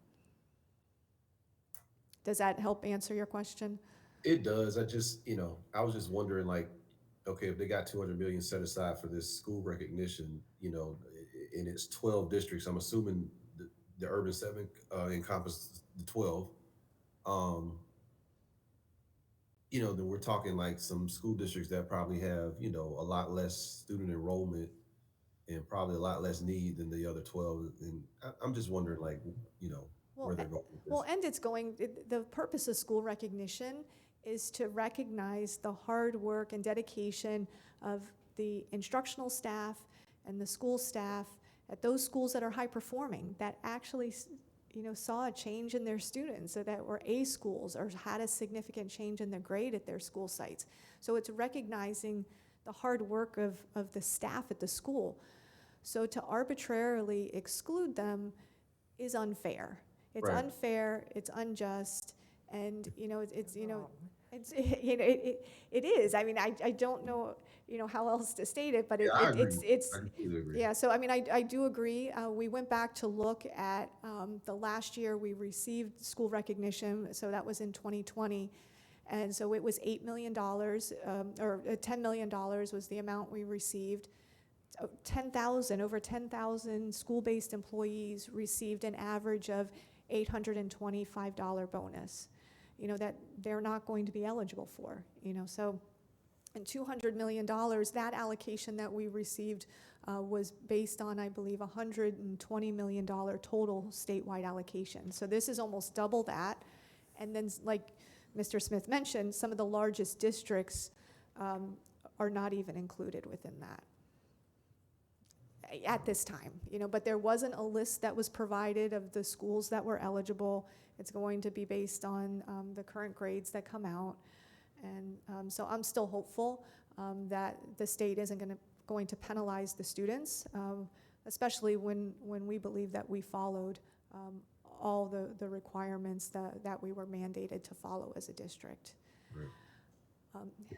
Does that help answer your question? It does. I was just wondering, like, okay, if they got 200 million set aside for this school recognition, and it's 12 districts, I'm assuming the urban 7 encompasses the 12. Then we're talking like some school districts that probably have, a lot less student enrollment and probably a lot less need than the other 12. And I'm just wondering, like, where they're going with this. Well, and the purpose of school recognition is to recognize the hard work and dedication of the instructional staff and the school staff at those schools that are high performing, that actually saw a change in their students, so that were A schools or had a significant change in their grade at their school sites. So it's recognizing the hard work of the staff at the school. So to arbitrarily exclude them is unfair. It's Right. unfair, it's unjust, and it is. I mean, I don't know how else to state it, but Yeah, I agree. it's I completely agree. yeah. So I mean, I do agree. We went back to look at the last year we received school recognition, so that was in 2020, and so it was $8 million or $10 million was the amount we received. Over 10,000 school-based employees received an average of $825 bonus, that they're not going to be eligible for, so, and $200 million, that allocation that we received was based on, I believe, $120 million total statewide allocation. So this is almost double that. And then, like Mr. Smith mentioned, some of the largest districts are not even included within that at this time, but there wasn't a list that was provided of the schools that were eligible. It's going to be based on the current grades that come out. And so I'm still hopeful that the state isn't going to penalize the students, especially when we believe that we followed all the requirements that we were mandated to follow as a district. Right.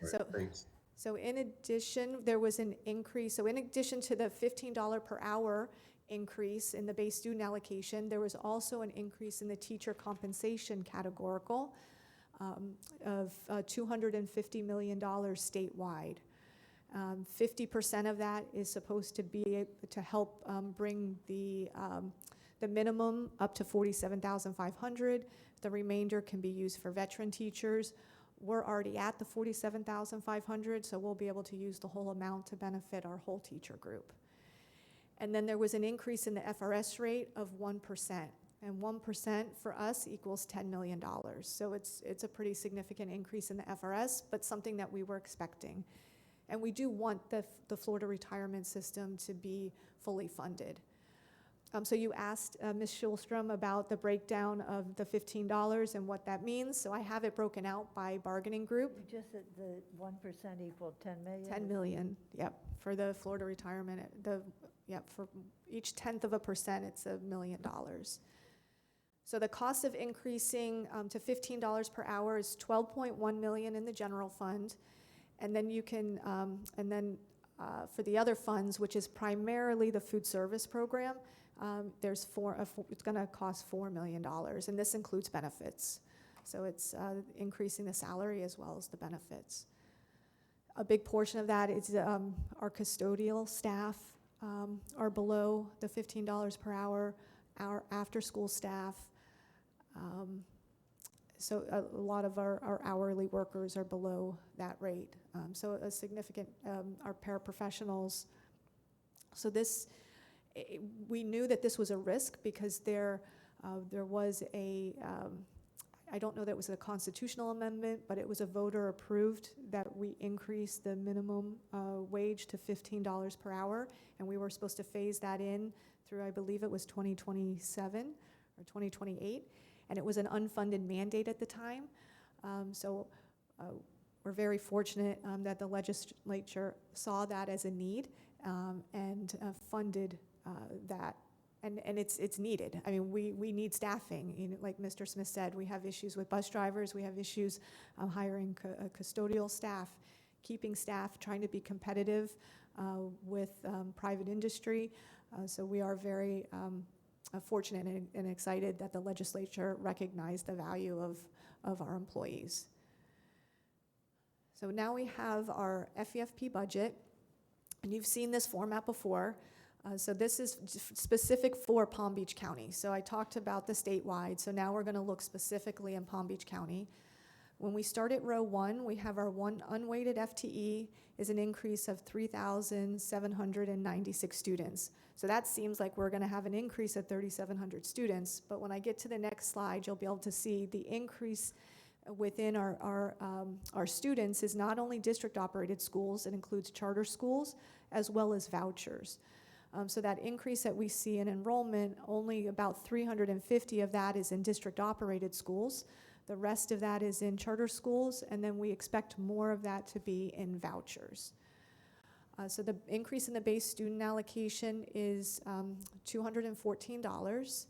Right. Thanks. So in addition, there was an increase. So in addition to the $15 per hour increase in the base student allocation, there was also an increase in the teacher compensation categorical of $250 million statewide. 50% of that is supposed to be to help bring the The minimum up to $47,500. The remainder can be used for veteran teachers. We're already at the $47,500, so we'll be able to use the whole amount to benefit our whole teacher group. And then there was an increase in the FRS rate of 1%. And 1% for us equals $10 million. So it's a pretty significant increase in the FRS, but something that we were expecting. And we do want the Florida retirement system to be fully funded. So you asked Ms. Schulstrom about the breakdown of the $15 and what that means. So I have it broken out by bargaining group. You just said the 1% equaled 10 million? 10 million, yep, for the Florida retirement, for each 0.1%, it's $1 million. So the cost of increasing to $15 per hour is $12.1 million in the general fund. And then you can, for the other funds, which is primarily the food service program, it's going to cost $4 million, and this includes benefits. So it's increasing the salary as well as the benefits. A big portion of that is our custodial staff are below the $15 per hour. Our after-school staff, so a lot of our hourly workers are below that rate. So a significant, our paraprofessionals. So we knew that this was a risk because there was I don't know that it was a constitutional amendment, but it was a voter approved that we increase the minimum wage to $15 per hour, and we were supposed to phase that in through, I believe it was 2027 or 2028, and it was an unfunded mandate at the time. So we're very fortunate that the legislature saw that as a need and funded that. And it's needed. I mean, we need staffing. You know, like Mr. Smith said, we have issues with bus drivers. We have issues hiring custodial staff, keeping staff, trying to be competitive with private industry. So we are very fortunate and excited that the legislature recognized the value of our employees. So now we have our Fefp budget, and you've seen this format before. So this is specific for Palm Beach County. So I talked about the statewide, so now we're going to look specifically in Palm Beach County. When we start at row 1, we have our one unweighted FTE is an increase of 3,796 students. So that seems like we're going to have an increase of 3,700 students, but when I get to the next slide, you'll be able to see the increase within our students is not only district-operated schools, it includes charter schools as well as vouchers. So that increase that we see in enrollment, only about 350 of that is in district-operated schools. The rest of that is in charter schools, and then we expect more of that to be in vouchers. So the increase in the base student allocation is $214.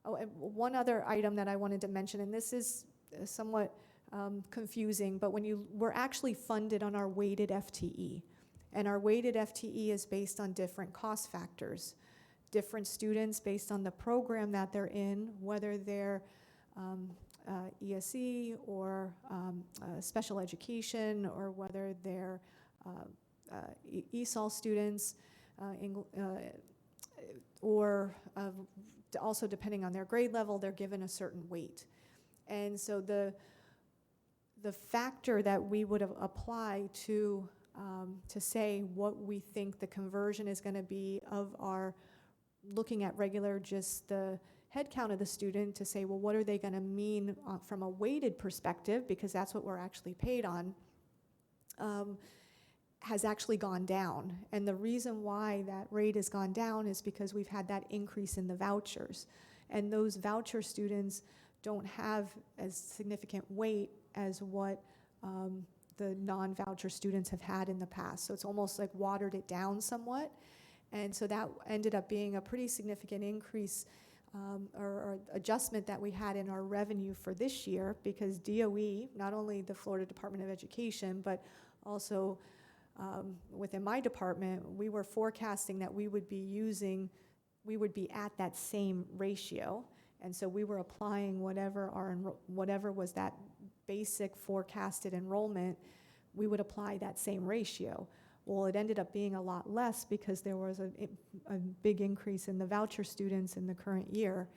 Oh, and one other item that I wanted to mention, and this is somewhat confusing, but we're actually funded on our weighted FTE. And our weighted FTE is based on different cost factors. Different students based on the program that they're in, whether they're ESE or special education, or whether they're ESOL students, or also depending on their grade level, they're given a certain weight. And so the factor that we would apply to say what we think the conversion is going to be of our looking at regular just the head count of the student to say, well, what are they going to mean from a weighted perspective, because that's what we're actually paid on, has actually gone down. And the reason why that rate has gone down is because we've had that increase in the vouchers. And those voucher students don't have as significant weight as what the non-voucher students have had in the past. So it's almost like watered it down somewhat. And so that ended up being a pretty significant increase or adjustment that we had in our revenue for this year, because DOE, not only the Florida Department of Education, but also within my department, we were forecasting that we would be at that same ratio. And so we were applying whatever was that basic forecasted enrollment, we would apply that same ratio. Well, it ended up being a lot less because there was a big increase in the voucher students in the current year.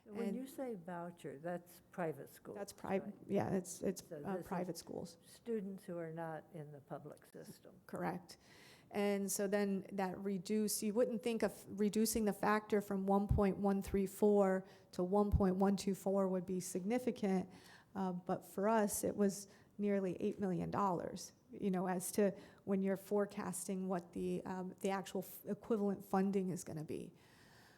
When And you say voucher, that's private schools. That's private, right? yeah, it's So this is private schools, Students who are not in the public system. correct. And so then that you wouldn't think of reducing the factor from 1.134 to 1.124 would be significant, but for us, it was nearly $8 million, as to when you're forecasting what the actual equivalent funding is going to be.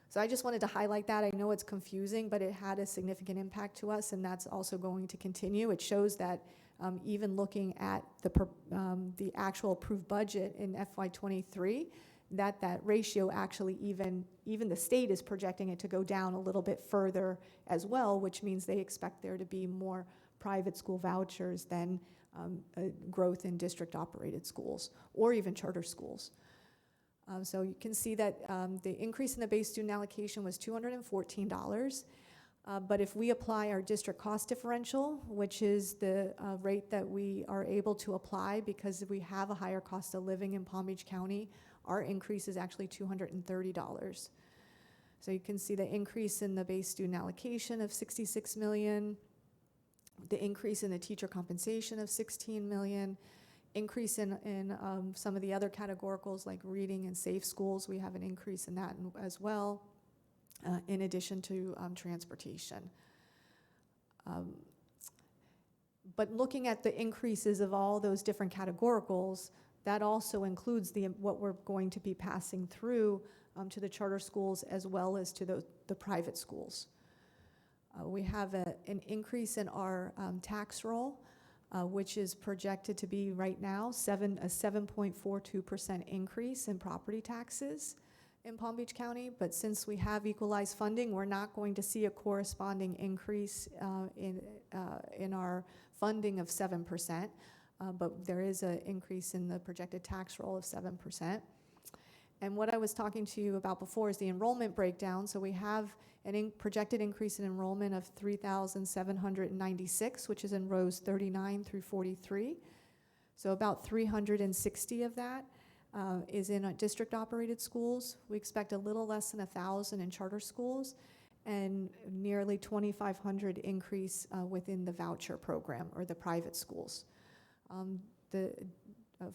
So I just wanted to highlight that. I know it's confusing, but it had a significant impact to us, and that's also going to continue. It shows that even looking at the actual approved budget in FY23, that ratio actually even the state is projecting it to go down a little bit further as well, which means they expect there to be more private school vouchers than growth in district-operated schools or even charter schools. So you can see that the increase in the base student allocation was $214. But if we apply our district cost differential, which is the rate that we are able to apply because we have a higher cost of living in Palm Beach County, our increase is actually $230. So you can see the increase in the base student allocation of $66 million, the increase in the teacher compensation of $16 million, increase in some of the other categoricals like reading and safe schools. We have an increase in that as well, in addition to transportation. But looking at the increases of all those different categoricals, that also includes what we're going to be passing through to the charter schools as well as to the private schools. We have an increase in our tax roll, which is projected to be right now a 7.42% increase in property taxes in Palm Beach County. But since we have equalized funding, we're not going to see a corresponding increase in our funding of 7%. But there is an increase in the projected tax roll of 7%. And what I was talking to you about before is the enrollment breakdown. So we have a projected increase in enrollment of 3,796, which is in rows 39 through 43. So about 360 of that is in district-operated schools. We expect a little less than 1,000 in charter schools, and nearly 2,500 increase within the voucher program or the private schools. The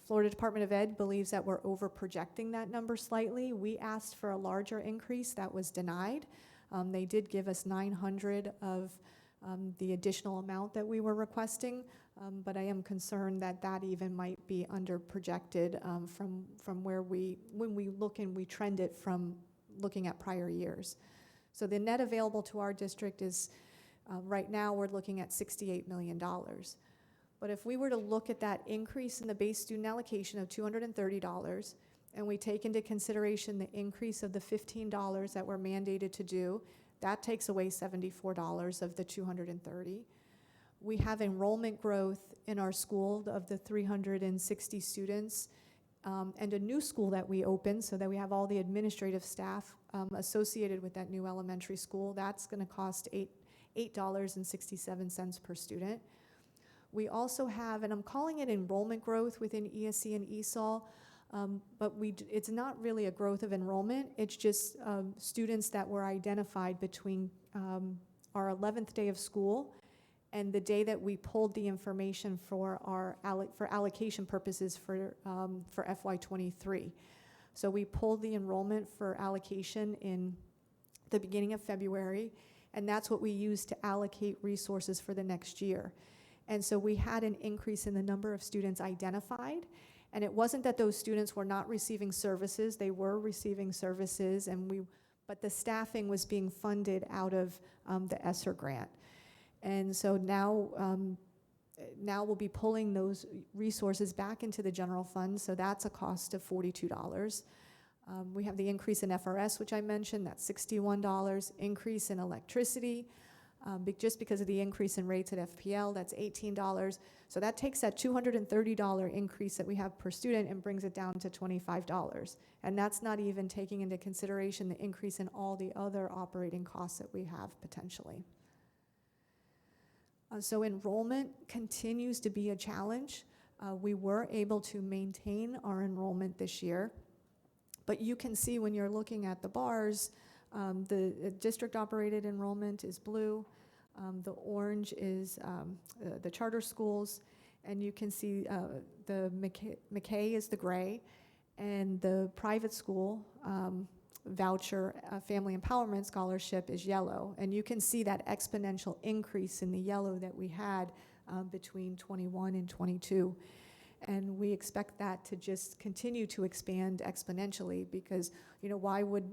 Florida Department of Ed believes that we're over-projecting that number slightly. We asked for a larger increase. That was denied. They did give us 900 of the additional amount that we were requesting, but I am concerned that that even might be under-projected from where when we look and we trend it from looking at prior years. So the net available to our district is, right now, we're looking at $68 million. But if we were to look at that increase in the base student allocation of $230, and we take into consideration the increase of the $15 that we're mandated to do, that takes away $74 of the $230. We have enrollment growth in our school of the 360 students, and a new school that we opened so that we have all the administrative staff associated with that new elementary school. That's going to cost $8.67 per student. We also have, and I'm calling it enrollment growth within ESC and ESOL, but it's not really a growth of enrollment. It's just students that were identified between our 11th day of school and the day that we pulled the information for our allocation purposes for FY23. So we pulled the enrollment for allocation in the beginning of February, and that's what we use to allocate resources for the next year. And so we had an increase in the number of students identified, and it wasn't that those students were not receiving services. They were receiving services, but the staffing was being funded out of the Esser grant. And so now we'll be pulling those resources back into the general fund, so that's a cost of $42. We have the increase in FRS, which I mentioned, that's $61. Increase in electricity, just because of the increase in rates at FPL, that's $18. So that takes that $230 increase that we have per student and brings it down to $25. And that's not even taking into consideration the increase in all the other operating costs that we have potentially. So enrollment continues to be a challenge. We were able to maintain our enrollment this year, but you can see when you're looking at the bars, the district-operated enrollment is blue, the orange is the charter schools, and you can see the McKay is the gray, and the private school voucher family empowerment scholarship is yellow. And you can see that exponential increase in the yellow that we had between 21 and 22. And we expect that to just continue to expand exponentially because, you know, why would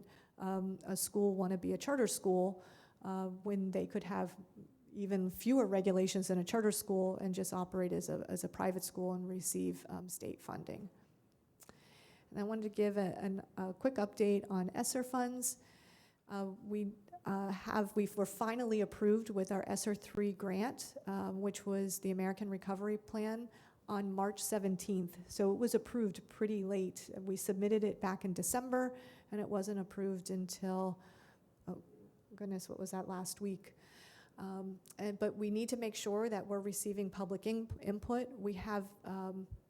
a school want to be a charter school when they could have even fewer regulations than a charter school and just operate as a private school and receive state funding? And I wanted to give a quick update on Esser Funds. We were finally approved with our Esser 3 grant, which was the American Recovery Plan, on March 17th. So it was approved pretty late. We submitted it back in December, and it wasn't approved until, oh goodness, what was that, last week? But we need to make sure that we're receiving public input. We have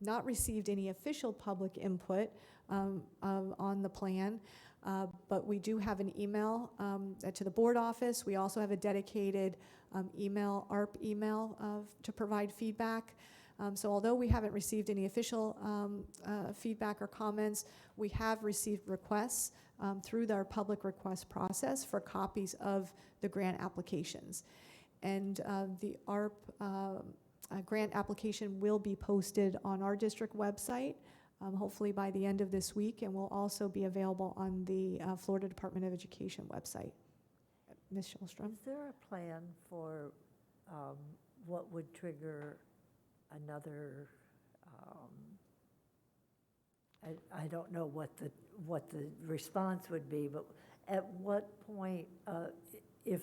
not received any official public input on the plan, but we do have an email to the board office. We also have a dedicated ARP email to provide feedback. So although we haven't received any official feedback or comments, we have received requests through our public request process for copies of the grant applications. And the ARP grant application will be posted on our district website, hopefully by the end of this week, and will also be available on the Florida Department of Education website. Ms. Schulstrom? Is there a plan for what would trigger another, I don't know what the response would be, but at what point, if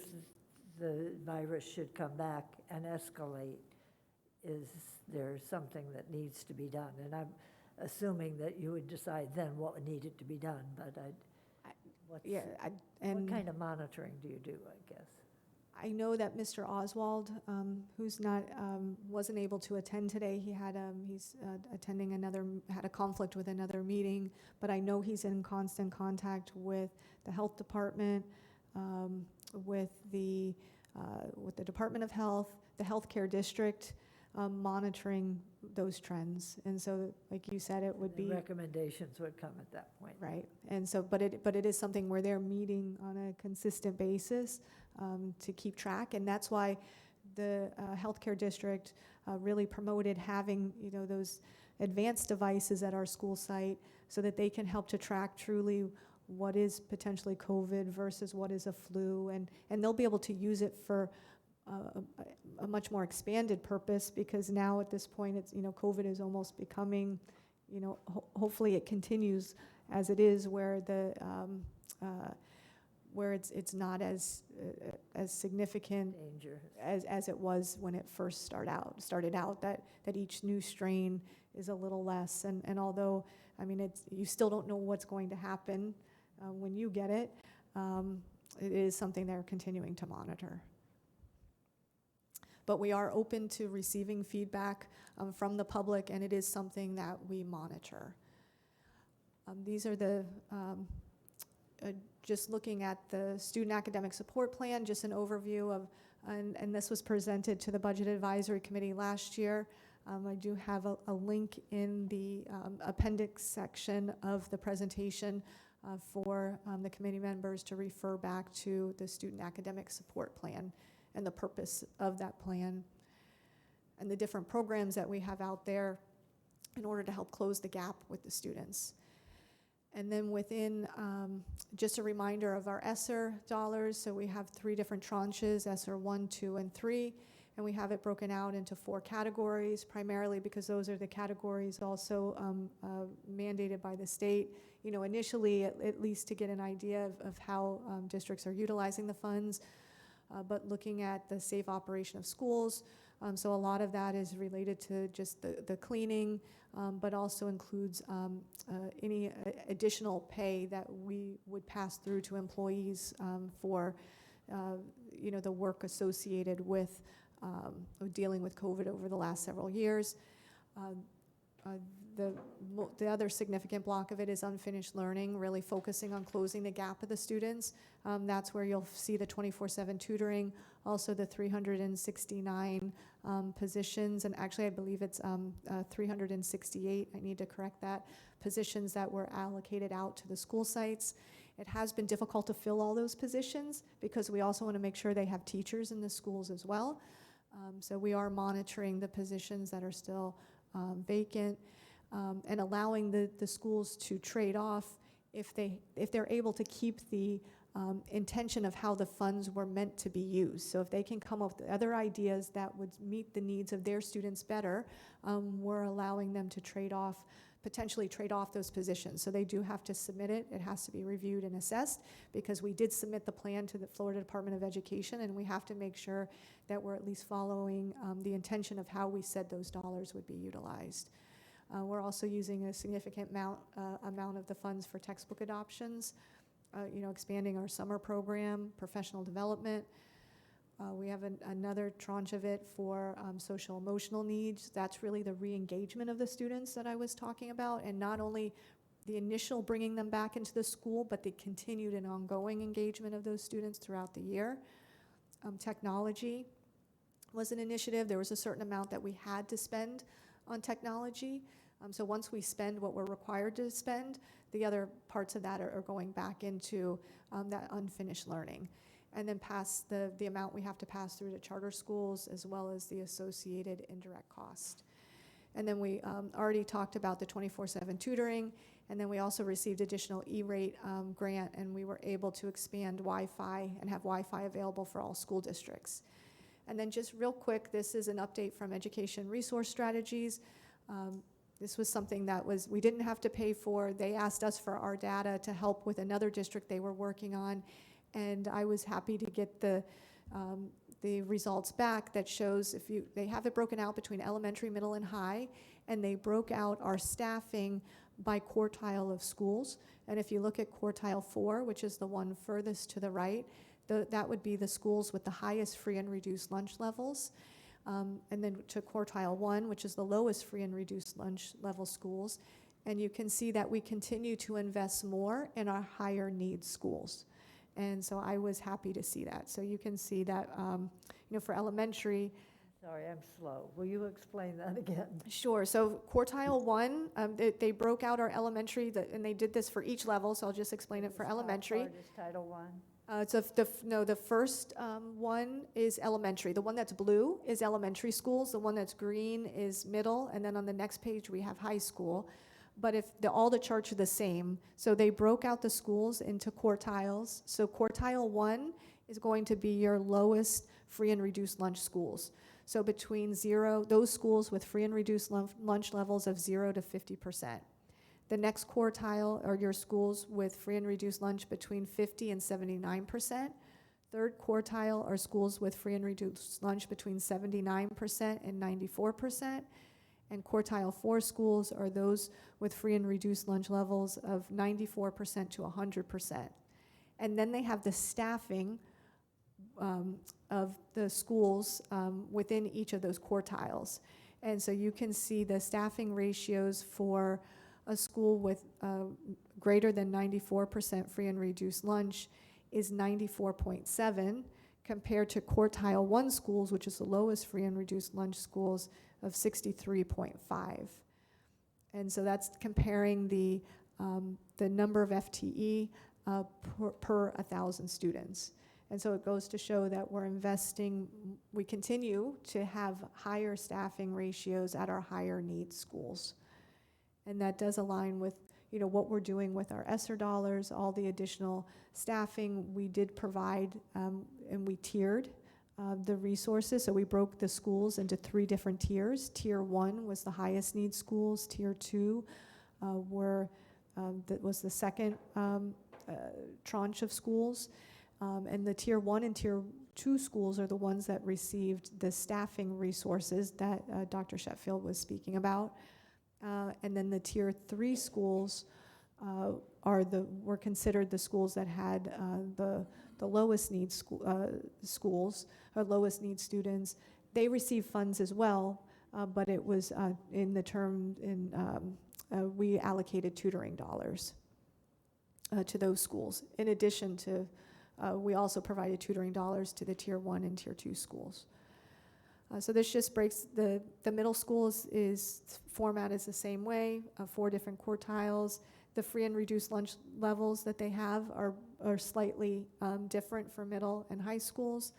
the virus should come back and escalate, is there something that needs to be done? And I'm assuming that you would decide then what needed to be done, but what kind of monitoring do you do, I guess? I know that Mr. Oswald, who's not, wasn't able to attend today, he's attending had a conflict with another meeting, but I know he's in constant contact with the health department, with the Department of Health, the healthcare district, monitoring those trends. And so, like you said, it would be recommendations would come at that point, right. And so, but it is something where they're meeting on a consistent basis to keep track, and that's why the healthcare district really promoted having, you know, those advanced devices at our school site so that they can help to track truly what is potentially COVID versus what is a flu, and they'll be able to use it for a much more expanded purpose, because now at this point it's, you know, COVID is almost becoming, you know, hopefully it continues as it is, where the where it's not as significant as it was when it first started out, that each new strain is a little less, and although, I mean, you still don't know what's going to happen when you get it, it is something they're continuing to monitor. But we are open to receiving feedback from the public, and it is something that we monitor. These are the just looking at the Student Academic Support Plan, just an overview of, and this was presented to the Budget Advisory Committee last year. I do have a link in the appendix section of the presentation for the committee members to refer back to the Student Academic Support Plan and the purpose of that plan and the different programs that we have out there in order to help close the gap with the students. And then within, just a reminder of our Esser dollars. So we have 3 different tranches, Esser 1, 2, and 3. And we have it broken out into 4 categories, primarily because those are the categories also mandated by the state. You know, initially, at least to get an idea of how districts are utilizing the funds, but looking at the safe operation of schools. So a lot of that is related to just the cleaning, but also includes any additional pay that we would pass through to employees for, you know, the work associated with dealing with COVID over the last several years. The other significant block of it is unfinished learning, really focusing on closing the gap of the students. That's where you'll see the 24/7 tutoring, also the 369 positions, and actually I believe it's 368, I need to correct that, positions that were allocated out to the school sites. It has been difficult to fill all those positions because we also want to make sure they have teachers in the schools as well. So we are monitoring the positions that are still vacant, and allowing the schools to trade off if they're able to keep the intention of how the funds were meant to be used. So if they can come up with other ideas that would meet the needs of their students better, we're allowing them to potentially trade off those positions. So they do have to submit it. It has to be reviewed and assessed, because we did submit the plan to the Florida Department of Education, and we have to make sure that we're at least following the intention of how we said those dollars would be utilized. We're also using a significant amount of the funds for textbook adoptions, expanding our summer program, professional development. We have another tranche of it for social emotional needs. That's really the re-engagement of the students that I was talking about, and not only the initial bringing them back into the school, but the continued and ongoing engagement of those students throughout the year. Technology was an initiative. There was a certain amount that we had to spend on technology. So once we spend what we're required to spend, the other parts of that are going back into that unfinished learning. And then pass the amount we have to pass through to charter schools, as well as the associated indirect cost. And then we already talked about the 24/7 tutoring, and then we also received additional E-rate grant, and we were able to expand Wi-Fi and have Wi-Fi available for all school districts. And then just real quick, this is an update from Education Resource Strategies. This was something that we didn't have to pay for. They asked us for our data to help with another district they were working on, and I was happy to get the results back that shows they have it broken out between elementary, middle, and high, and they broke out our staffing by quartile of schools. And if you look at quartile 4, which is the one furthest to the right, that would be the schools with the highest free and reduced lunch levels. And then to quartile 1, which is the lowest free and reduced lunch level schools. And you can see that we continue to invest more in our higher needs schools. And so I was happy to see that. So you can see that, for elementary. Sorry, I'm slow. Will you explain that again? Sure. So quartile 1, they broke out our elementary, and they did this for each level. So I'll just explain it for elementary. Part is Title I. The first one is elementary. The one that's blue is elementary schools. The one that's green is middle. And then on the next page, we have high school. But if all the charts are the same, so they broke out the schools into quartiles. So quartile 1 is going to be your lowest free and reduced lunch schools. So between those schools with free and reduced lunch levels of 0 to 50%. The next quartile are your schools with free and reduced lunch between 50 and 79%. Third quartile are schools with free and reduced lunch between 79% and 94%. And quartile 4 schools are those with free and reduced lunch levels of 94% to 100%. And then they have the staffing of the schools within each of those quartiles. And so you can see the staffing ratios for a school with greater than 94% free and reduced lunch is 94.7, compared to quartile 1 schools, which is the lowest free and reduced lunch schools, of 63.5. And so that's comparing the number of FTE per 1,000 students. And so it goes to show that we continue to have higher staffing ratios at our higher needs schools. And that does align with what we're doing with our Esser dollars, all the additional staffing we did provide, and we tiered the resources. So we broke the schools into 3 different tiers. Tier 1 was the highest need schools. Tier 2 was the second tranche of schools. And the Tier 1 and Tier 2 schools are the ones that received the staffing resources that Dr. Sheffield was speaking about. And then the Tier 3 schools were considered the schools that had the lowest need schools, or lowest need students. They receive funds as well, but it was in the term, we allocated tutoring dollars to those schools. In addition to, we also provided tutoring dollars to the Tier 1 and Tier 2 schools. So this just breaks, the middle schools is format is the same way, 4 different quartiles. The free and reduced lunch levels that they have are slightly different for middle and high schools,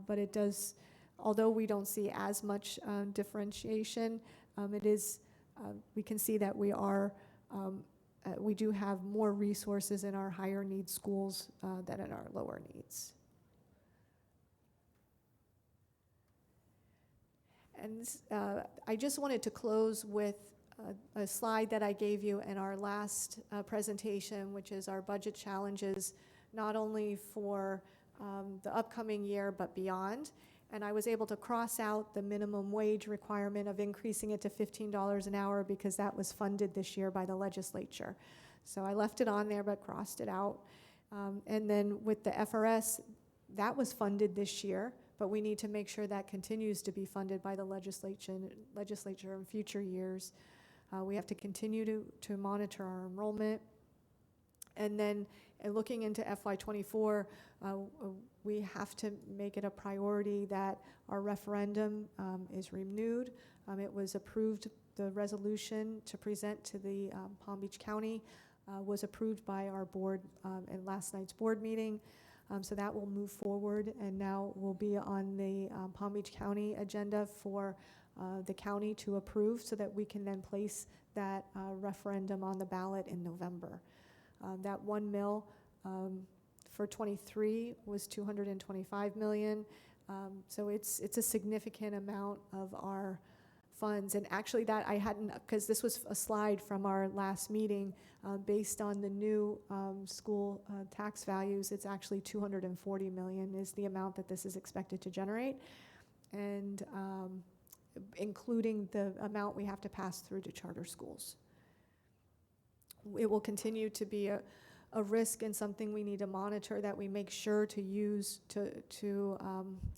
but it does, although we don't see as much differentiation, it is, we can see that we do have more resources in our higher needs schools than in our lower needs. And I just wanted to close with a slide that I gave you in our last presentation, which is our budget challenges, not only for the upcoming year, but beyond. And I was able to cross out the minimum wage requirement of increasing it to $15 an hour because that was funded this year by the legislature. So I left it on there, but crossed it out. And then with the FRS, that was funded this year, but we need to make sure that continues to be funded by the legislature in future years. We have to continue to monitor our enrollment. And then looking into FY24, we have to make it a priority that our referendum is renewed. It was approved, the resolution to present to the Palm Beach County was approved by our board in last night's board meeting. So that will move forward and now will be on the Palm Beach County agenda for the county to approve so that we can then place that referendum on the ballot in November. That 1 mil for 23 was 225 million. So it's a significant amount of our funds. And actually that I hadn't, because this was a slide from our last meeting, based on the new school tax values, it's actually 240 million is the amount that this is expected to generate. And including the amount we have to pass through to charter schools. It will continue to be a risk and something we need to monitor, that we make sure to use to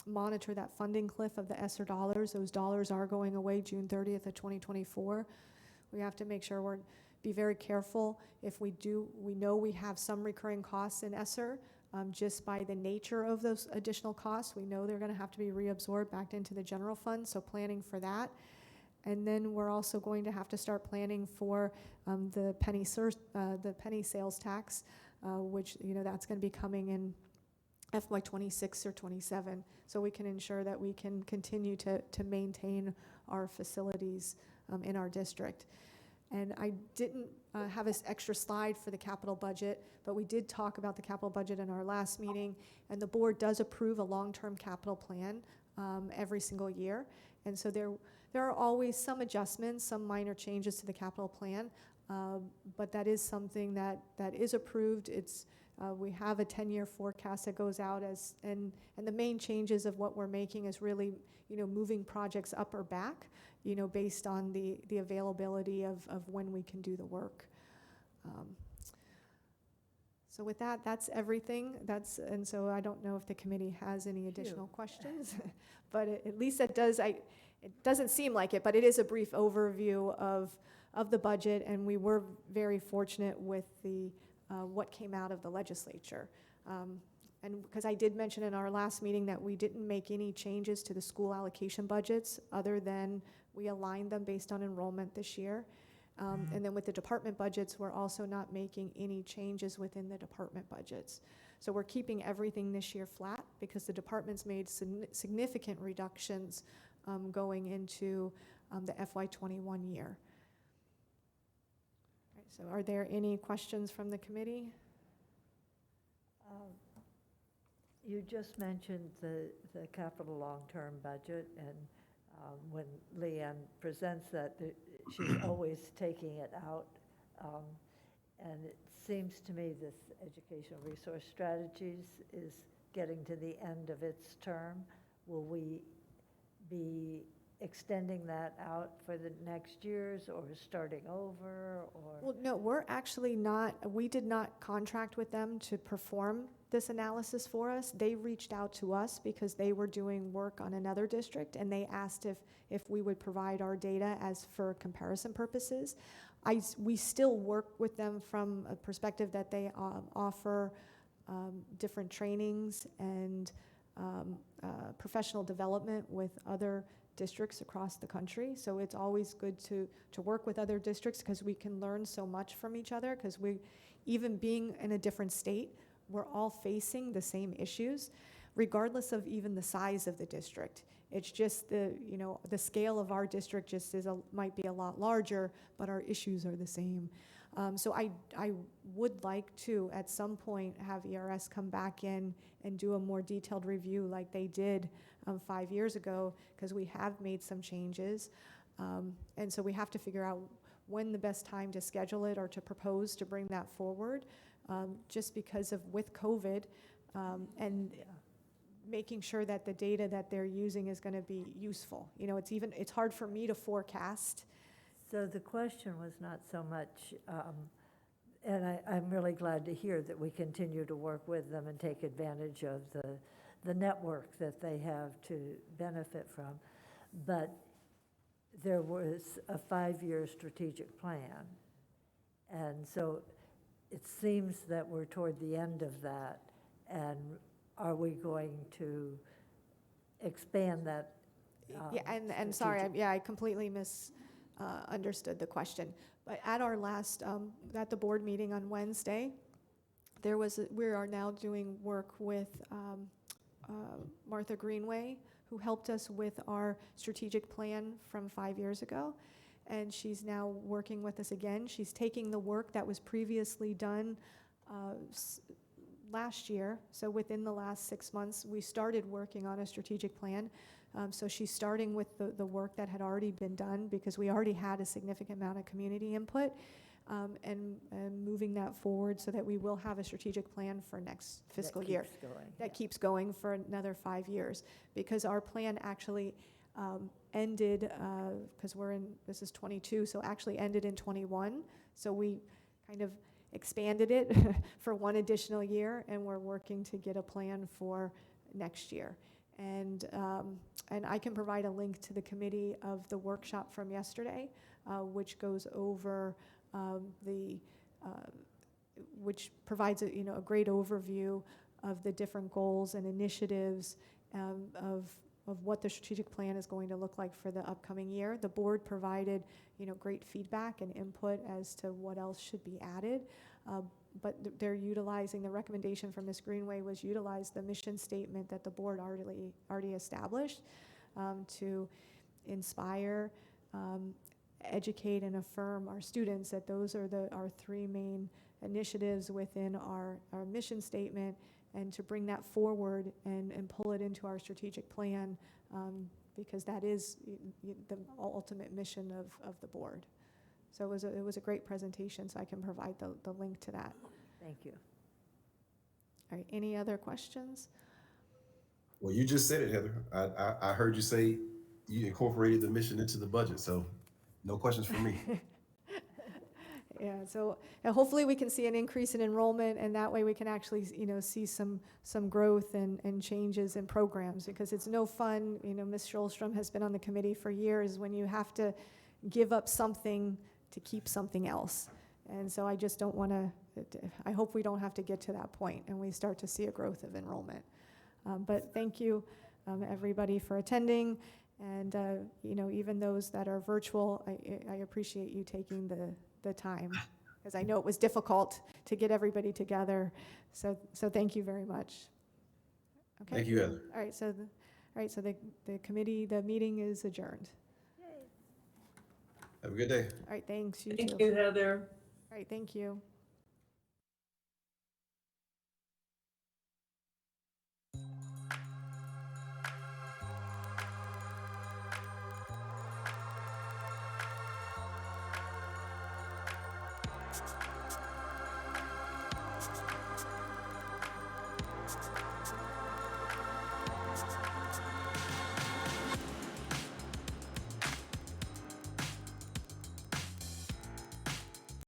monitor that funding cliff of the Esser dollars. Those dollars are going away June 30th of 2024. We have to make sure be very careful. If we know we have some recurring costs in Esser, just by the nature of those additional costs. We know they're going to have to be reabsorbed back into the general fund, so planning for that. And then we're also going to have to start planning for the penny sales tax, which that's going to be coming in FY26 or 27, so we can ensure that we can continue to maintain our facilities in our district. And I didn't have this extra slide for the capital budget, but we did talk about the capital budget in our last meeting, and the board does approve a long-term capital plan every single year. And so there are always some adjustments, some minor changes to the capital plan, but that is something that is approved. We have a 10-year forecast that goes out and the main changes of what we're making is really, moving projects up or back, based on the availability of when we can do the work. So with that, that's everything. And so I don't know if the committee has any additional questions, but at least it doesn't seem like it, but it is a brief overview of the budget, and we were very fortunate with what came out of the legislature. And because I did mention in our last meeting that we didn't make any changes to the school allocation budgets other than we aligned them based on enrollment this year. And then with the department budgets, we're also not making any changes within the department budgets. So we're keeping everything this year flat because the departments made significant reductions going into the FY21 year. Right, so are there any questions from the committee? You just mentioned the capital long-term budget, and when Leanne presents that, she's always taking it out. And it seems to me this educational resource strategies is getting to the end of its term. Will we be extending that out for the next years or starting over? Or Well, no, we're actually not, we did not contract with them to perform this analysis for us. They reached out to us because they were doing work on another district, and they asked if we would provide our data as for comparison purposes. We still work with them from a perspective that they offer different trainings and professional development with other districts across the country. So it's always good to work with other districts because we can learn so much from each other, because even being in a different state, we're all facing the same issues, regardless of even the size of the district. It's just the scale of our district just might be a lot larger, but our issues are the same. So I would like to, at some point, have ERS come back in and do a more detailed review like they did 5 years ago, because we have made some changes. And so we have to figure out when the best time to schedule it or to propose to bring that forward, just because of with COVID and making sure that the data that they're using is going to be useful. It's hard for me to forecast. So the question was not so much, and I'm really glad to hear that we continue to work with them and take advantage of the network that they have to benefit from, but there was a 5-year strategic plan. And so it seems that we're toward the end of that, and are we going to expand that? Yeah, and sorry, I completely understood the question. But at our last, at the board meeting on Wednesday, we are now doing work with Martha Greenway, who helped us with our strategic plan from 5 years ago. And she's now working with us again. She's taking the work that was previously done last year. So within the last 6 months, we started working on a strategic plan. So she's starting with the work that had already been done, because we already had a significant amount of community input, and moving that forward so that we will have a strategic plan for next fiscal year. That keeps going for another 5 years, because our plan actually ended, because this is 22, so actually ended in 21. So we kind of expanded it for 1 additional year, and we're working to get a plan for next year. And I can provide a link to the committee of the workshop from yesterday, which goes over which provides a great overview of the different goals and initiatives of what the strategic plan is going to look like for the upcoming year. The board provided great feedback and input as to what else should be added. But they're utilizing, the recommendation from Ms. Greenway was utilize the mission statement that the board already established to inspire, educate, and affirm our students, that those are our 3 main initiatives within our mission statement, and to bring that forward and pull it into our strategic plan, because that is the ultimate mission of the board. So it was a great presentation, so I can provide the link to that. Thank you. All right, any other questions? Well, you just said it, Heather. I heard you say you incorporated the mission into the budget, so no questions from me. Yeah, so hopefully we can see an increase in enrollment, and that way we can actually see some growth and changes in programs, because it's no fun. Ms. Schulstrom has been on the committee for years when you have to give up something to keep something else. And so I just don't want to, I hope we don't have to get to that point and we start to see a growth of enrollment. But thank you, everybody, for attending. And, even those that are virtual, I appreciate you taking the time, because I know it was difficult to get everybody together. So thank you very much. Okay. Thank you, Heather. All right, so the meeting is adjourned. Have a good day. All right, thanks. You Thank too. you, Heather. All right, thank you.